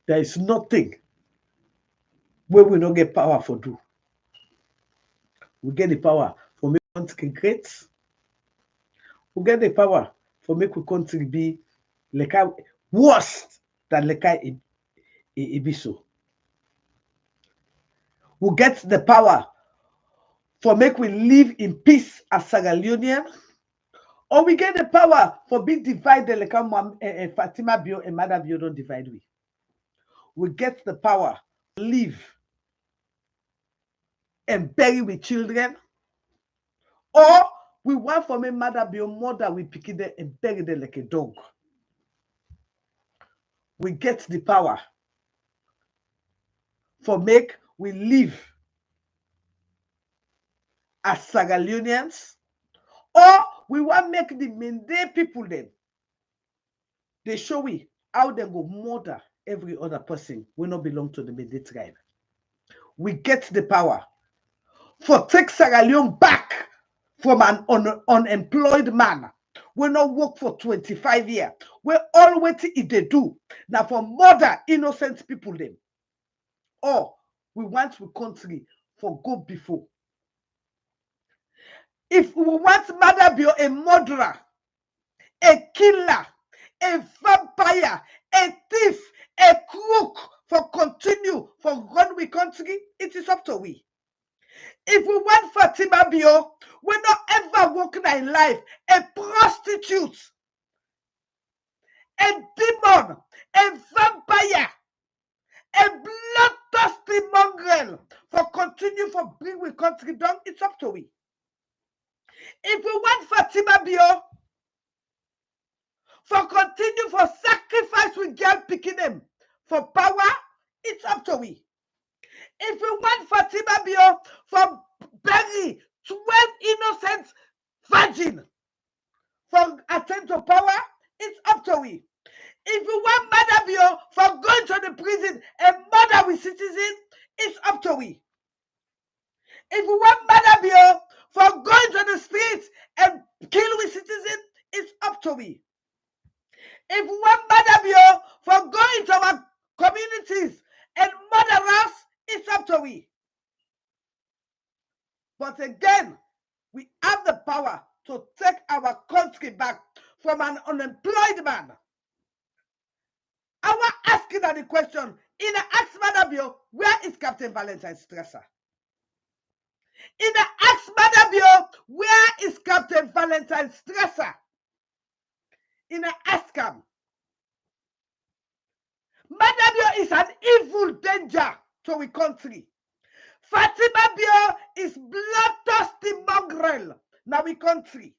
There is nothing where we don't get power for do. We get the power for make country great. We get the power for make we country be like worse than like it be so. We get the power for make we live in peace as Sierra Leonean, or we get the power for being divided like Fatima Bio and Mother Bio don't divide we. we get the power to live and bury with children, or we want for me mother be a mother, we pick it and bury them like a dog. We get the power for make we live as Sierra Leoneans, or we want make the Mende people then. They show we how they go murder every other person we not belong to the Mende tribe. We get the power for take Sierra Leone back from an unemployed man. We not work for 25 years. We all wait if they do. Now for murder innocent people them. Or we want we country for go before. If we want mother be a murderer, a killer, a vampire, a thief, a crook for continue for run we country, it is up to we. If we want Fatima Bio, we not ever work in life, a prostitute, a demon, a vampire, a bloodthirsty mongrel for continue for bring we country down, it's up to we. If we want Fatima Bio, for continue for sacrifice with girl picking them for power, it's up to we. If we want Fatima Bio for bury 12 innocent virgin for attempt to power, it's up to we. If we want Mother Bio for going to the prison and murder with citizen, it's up to we. If we want Mother Bio for going to the streets and kill with citizen, it's up to we. If we want Mother Bio for going to our communities and murder us, it's up to we. But again, we have the power to take our country back from an unemployed man. I want asking that the question, in the Ask Mother Bio, where is Captain Valentine Stresser? In the Ask Mother Bio, where is Captain Valentine Stresser? In the Ask him. Mother Bio is an evil danger to our country. Fatima Bio is bloodthirsty mongrel now we country.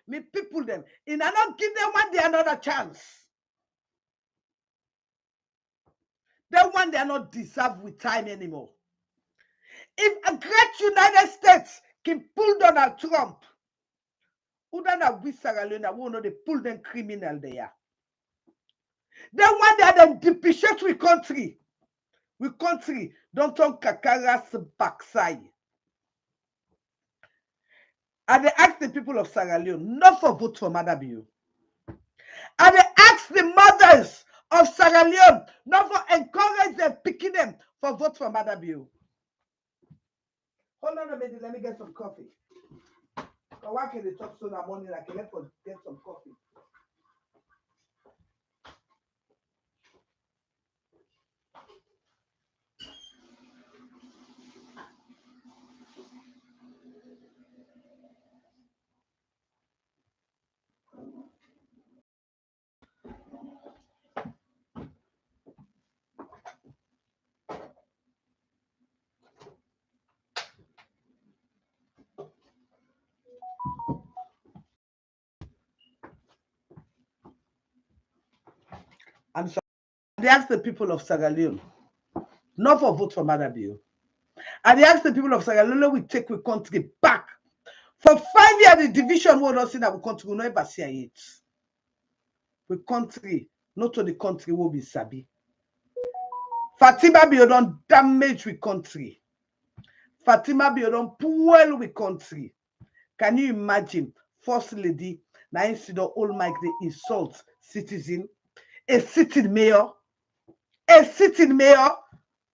Me people them, and I not give them one day another chance. That one they are not deserve with time anymore. If a great United States can pull Donald Trump, who don't we Sierra Leone, who know they pull them criminal there. Then one day them depreciate we country. We country don't talk Kakara's backside. And they ask the people of Sierra Leone not for vote for Mother Bio. And they ask the mothers of Sierra Leone not for encourage them, picking them for vote for Mother Bio. Hold on a minute, let me get some coffee. Why can they talk so that morning? I can let us get some coffee. And so they ask the people of Sierra Leone not for vote for Mother Bio. And they ask the people of Sierra Leone we take we country back. For 5 years, the division will not see that we country will never see it. We country, not to the country will be sabi. Fatima Bio don't damage we country. Fatima Bio don't spoil we country. Can you imagine? First lady, now instead of all Mike the insult citizen, a sitting mayor,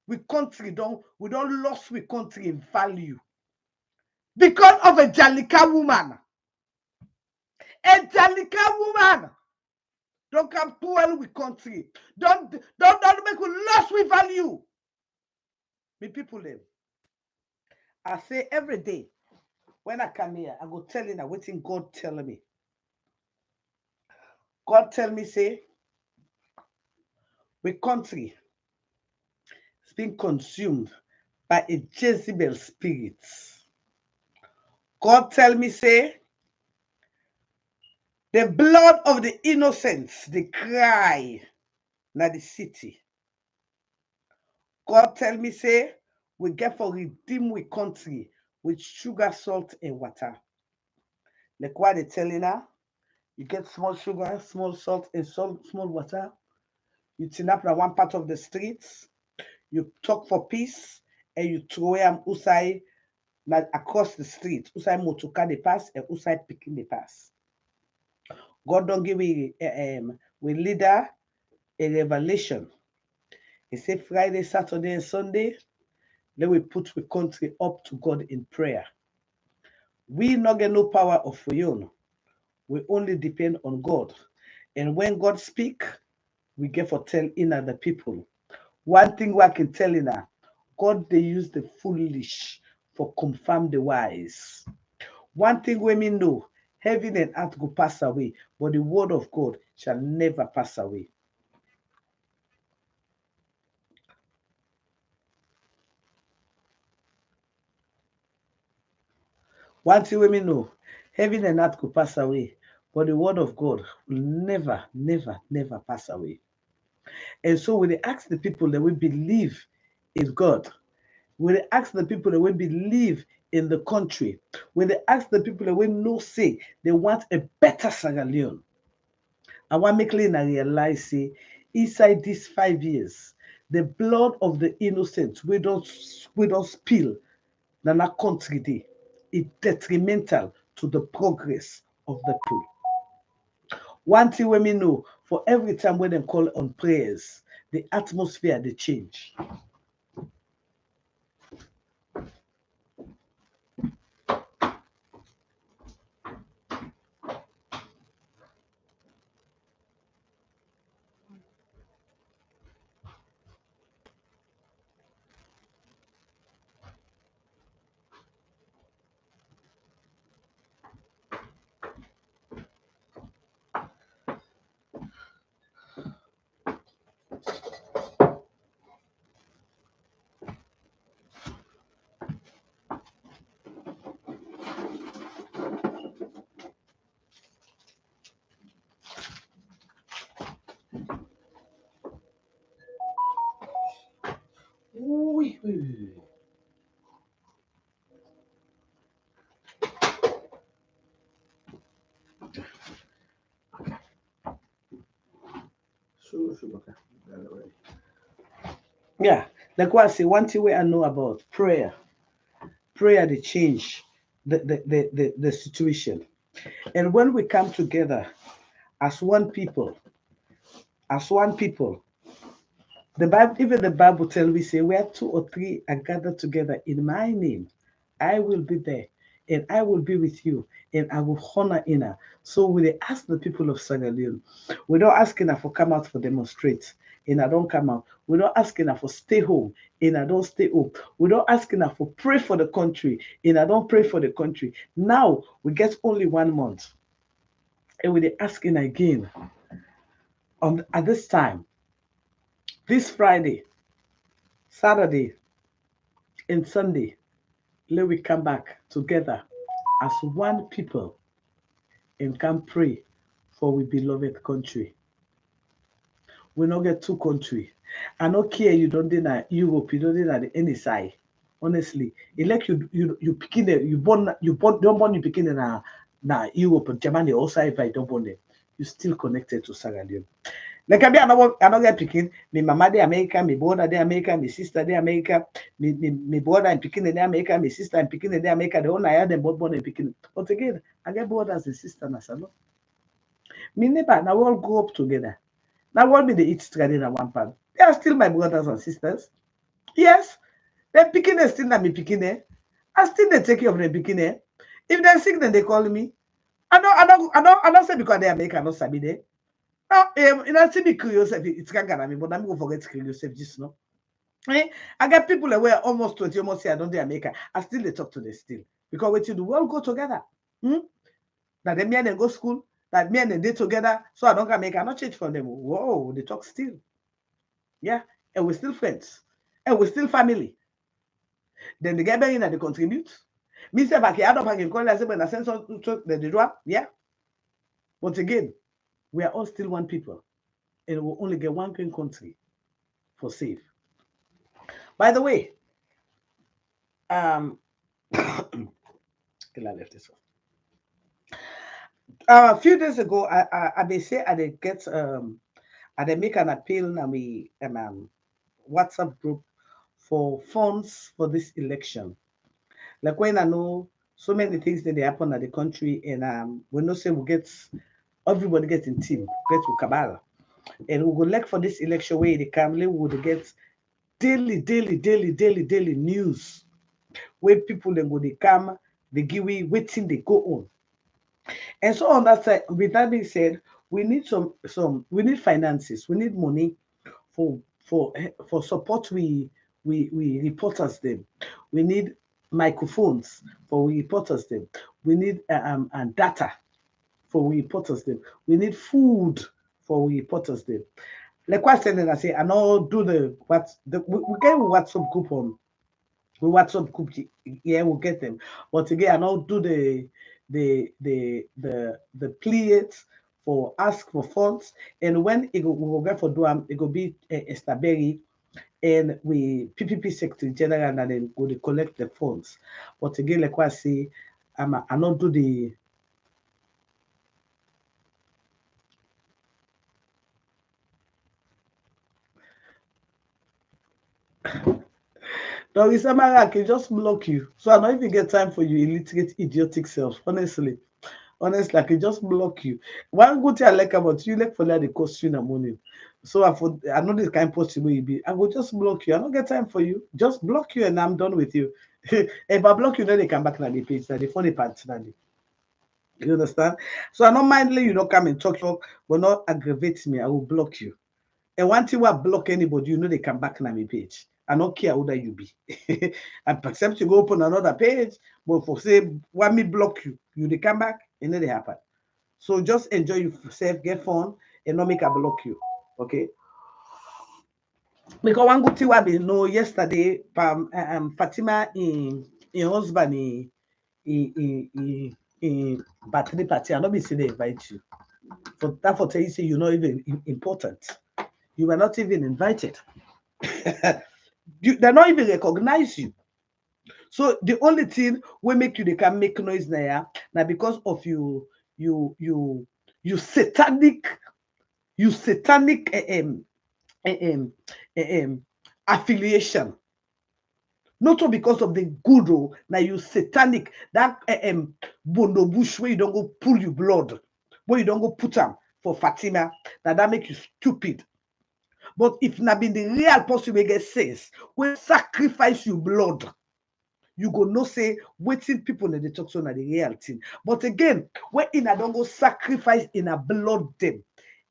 we country we don't lost we country in value because of a Jalika woman. A Jalika woman don't come spoil we country. Don't make we lost we value. Me people them. I say every day when I come here, I go telling her waiting God telling me. God tell me, say, We country is being consumed by a Jezebel spirit. God tell me, say, the blood of the innocents, they cry na the city. God tell me, say, we get for redeem we country with sugar, salt, and water. Like what they telling her, you get small sugar, small salt, and small water. You turn up na one part of the streets, you talk for peace, and you throw them outside across the street. Outside motoka they pass, and outside picking they pass. God don't give we leader a revelation. He said Friday, Saturday, and Sunday, let we put the country up to God in prayer. We not get no power of our own. We only depend on God. And when God speak, we get for tell in other people. One thing we can tell in her, God they use the foolish for confirm the wise. One thing women know, heaven and earth go pass away, but the word of God shall never pass away. One thing women know, heaven and earth go pass away, but the word of God will never, never, never pass away. And so when they ask the people that we believe in God, when they ask the people that we believe in the country, when they ask the people that we know say they want a better Sierra Leone, I want make Lena realize say inside these 5 years, the blood of the innocent we don't spill in our country day is detrimental to the progress of the people. One thing we know for every time when they call on prayers, the atmosphere they change. Oui, oui, oui. Okay. Yeah, like what I say, one thing I know about prayer, prayer they change the situation. And when we come together as one people, as one people, the Bible, even the Bible tells we say, where two or three are gathered together in my name, I will be there, and I will be with you, and I will honor in her. So we ask the people of Sierra Leone, we don't ask her for come out for demonstrate, and I don't come out. We don't ask her for stay home, and I don't stay home. We don't ask her for pray for the country, and I don't pray for the country. Now we get only 1 month, and we asking again at this time, this Friday, Saturday, and Sunday, let we come back together as one people and can pray for we beloved country. We not get two country. I don't care you don't deny Europe, you don't deny the any side. Honestly, it like you picking it, you born don't born you picking it na Europe and Germany also if I don't born them. You still connected to Sierra Leone. Like I don't get picking. My mama de America, my brother de America, my sister de America, my brother and picking de America, my sister and picking de America. The one I had them both born and picking. But again, I get brothers and sisters na salo. Me neighbor, now we all grow up together. Now what be the eat together in one pan? They are still my brothers and sisters. Yes, they're picking they still not me picking there. I still they take care of the picking there. If they're sick, then they call me. I don't say because they America not sabi there. Now, see me kill yourself. It's can't get me, but I'm going to forget to kill yourself. Just no. I got people that were almost 20, almost say I don't do America. I still they talk to them still because what you do, we all go together. Hmm? That them me and them go school. That me and them they together. So I don't can make. I not change from them. Whoa, they talk still. Yeah, and we're still friends. And we're still family. Then the guy in and they contribute. Me say back here, I don't back in college, when I send so the drop, yeah. But again, we are all still one people. And we'll only get one green country for safe. By the way, um till I left this one. A few days ago, I may say I did get I did make an appeal na me WhatsApp group for funds for this election. Like when I know so many things that they happen at the country, and we know say we get everybody get in team, get to cabal, and we go like for this election where the family would get daily news where people then go they come, they give we waiting they go on. And so on that side, with that being said, we need some we need finances, we need money for for support we reporters them. We need microphones for we reporters them. We need and data for we reporters them. We need food for we reporters them. Like what I said, and I say, and all do the what the we get a WhatsApp group on we WhatsApp group, yeah, we'll get them. But again, and I'll do the pleads for ask for funds, and when it go, we will get for do it will be Estaberry and we PPP Secretary General, and then go to collect the funds. But again, like what I say, I not do the Doggy Samara, I can just block you. So I don't even get time for you illiterate, idiotic self. Honestly. Honestly, I can just block you. One good thing I like about you, like for like the cost you in the morning. So I know this kind of post where you be. I will just block you. I don't get time for you. Just block you and I'm done with you. If I block you, then they come back to the page. That the funny part. You understand? So I don't mind letting you not come and talk, but not aggravate me. I will block you. And one thing I block anybody, you know they come back on my page. I don't care who that you be. And except you go open another page, but for say why me block you, you they come back and then they happen. So just enjoy yourself, get fun, and not make a block you. Okay? Because one good thing I be know yesterday, Fatima in husband in birthday party. I not be say they invite you. For that for tell you say you're not even important. You were not even invited. They not even recognize you. So the only thing we make you they can make noise now because of you you you satanic you satanic um, um, affiliation. Not all because of the good now you satanic that bondo bush where you don't go pull your blood, where you don't go put them for Fatima, that make you stupid. But if not been the real person we get says, we sacrifice your blood, you go no say waiting people in the talk so na the real thing. But again, when in a don't go sacrifice in a blood them,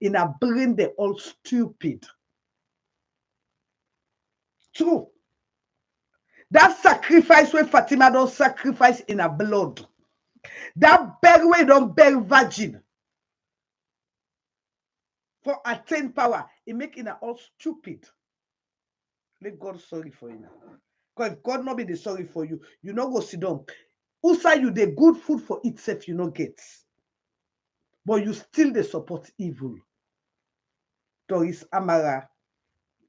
in a brain they all stupid. True. That sacrifice when Fatima don't sacrifice in her blood. That bury way don't bury virgin for attain power. It make in all stupid. Let God sorry for you now. Because if God not be the sorry for you, you not go sit down. Who say you the good food for itself you not get. But you still the support evil. Doris Amara,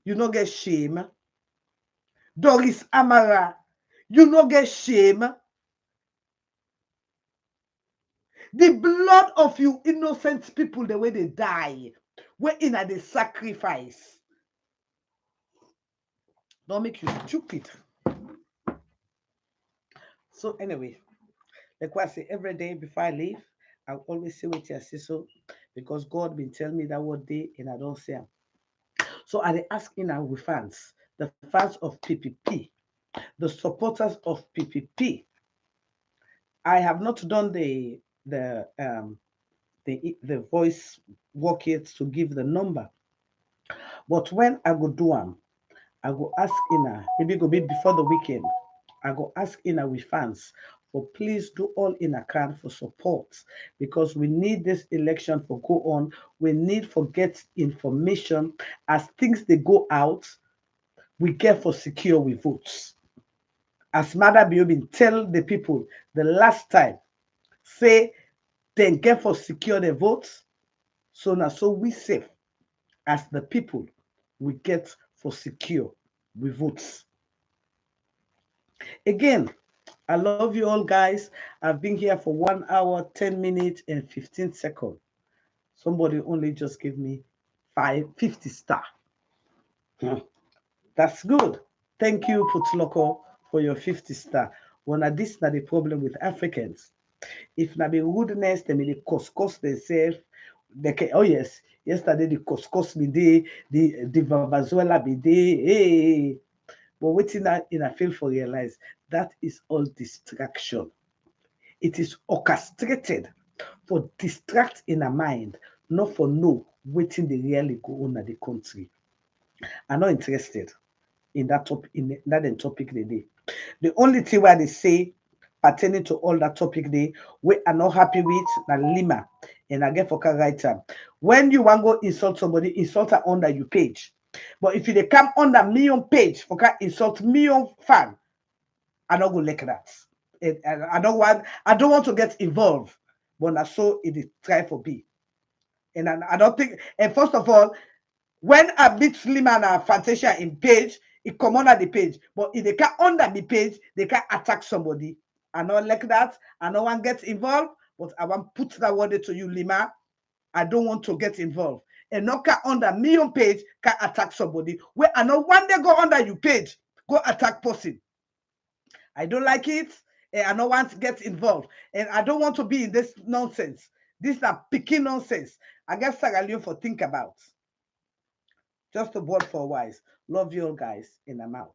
you not get shame. Doris Amara, you not get shame. The blood of you innocent people, the way they die, where in are the sacrifice. Don't make you stupid. So anyway, like what I say every day before I leave, I always say with your sister because God been telling me that what day and I don't say them. So I ask in our fans, the fans of PPP, the supporters of PPP. I have not done the voice work yet to give the number, but when I go do them, I go ask Ina, maybe go be before the weekend. I go ask Ina with fans But please do all in account for support because we need this election for go on. We need for get information as things they go out. We get for secure with votes. As Mother Biobin tell the people the last time, say then get for secure the votes. So now so we safe as the people we get for secure with votes. Again, I love you all, guys. I've been here for 1 hour, 10 minutes, and 15 seconds. Somebody only just gave me 550 star. Hmm. That's good. Thank you, Putloko, for your 50 star. Well, now this not the problem with Africans. If na be rudeness, they may they couscous themselves. They can, oh yes, yesterday the couscous be day, the Vabazuela be day. Hey, but waiting that in a fail for realize that is all distraction. It is orchestrated for distract in a mind, not for know waiting the really go on at the country. I'm not interested in that topic in that topic they day. The only thing where they say pertaining to all that topic they we are not happy with na Lima and I get for right time. When you want go insult somebody, insult her under your page. But if they come under me on page for insult me on fan, I don't go like that. I don't want to get involved. But na so it is try for be. And I don't think and first of all, when I beat Slim and Fantasia in page, it come under the page. But if they can under the page, they can attack somebody. I don't like that. I don't want to get involved, but I want to put that word to you, Lima. I don't want to get involved. And not can under me on page can attack somebody. Where I know one day go under your page, go attack person. I don't like it. And I don't want to get involved. And I don't want to be in this nonsense. This is a picking nonsense. I guess Sarah Leon for think about. Just a word for wise. Love you all guys, and I'm out.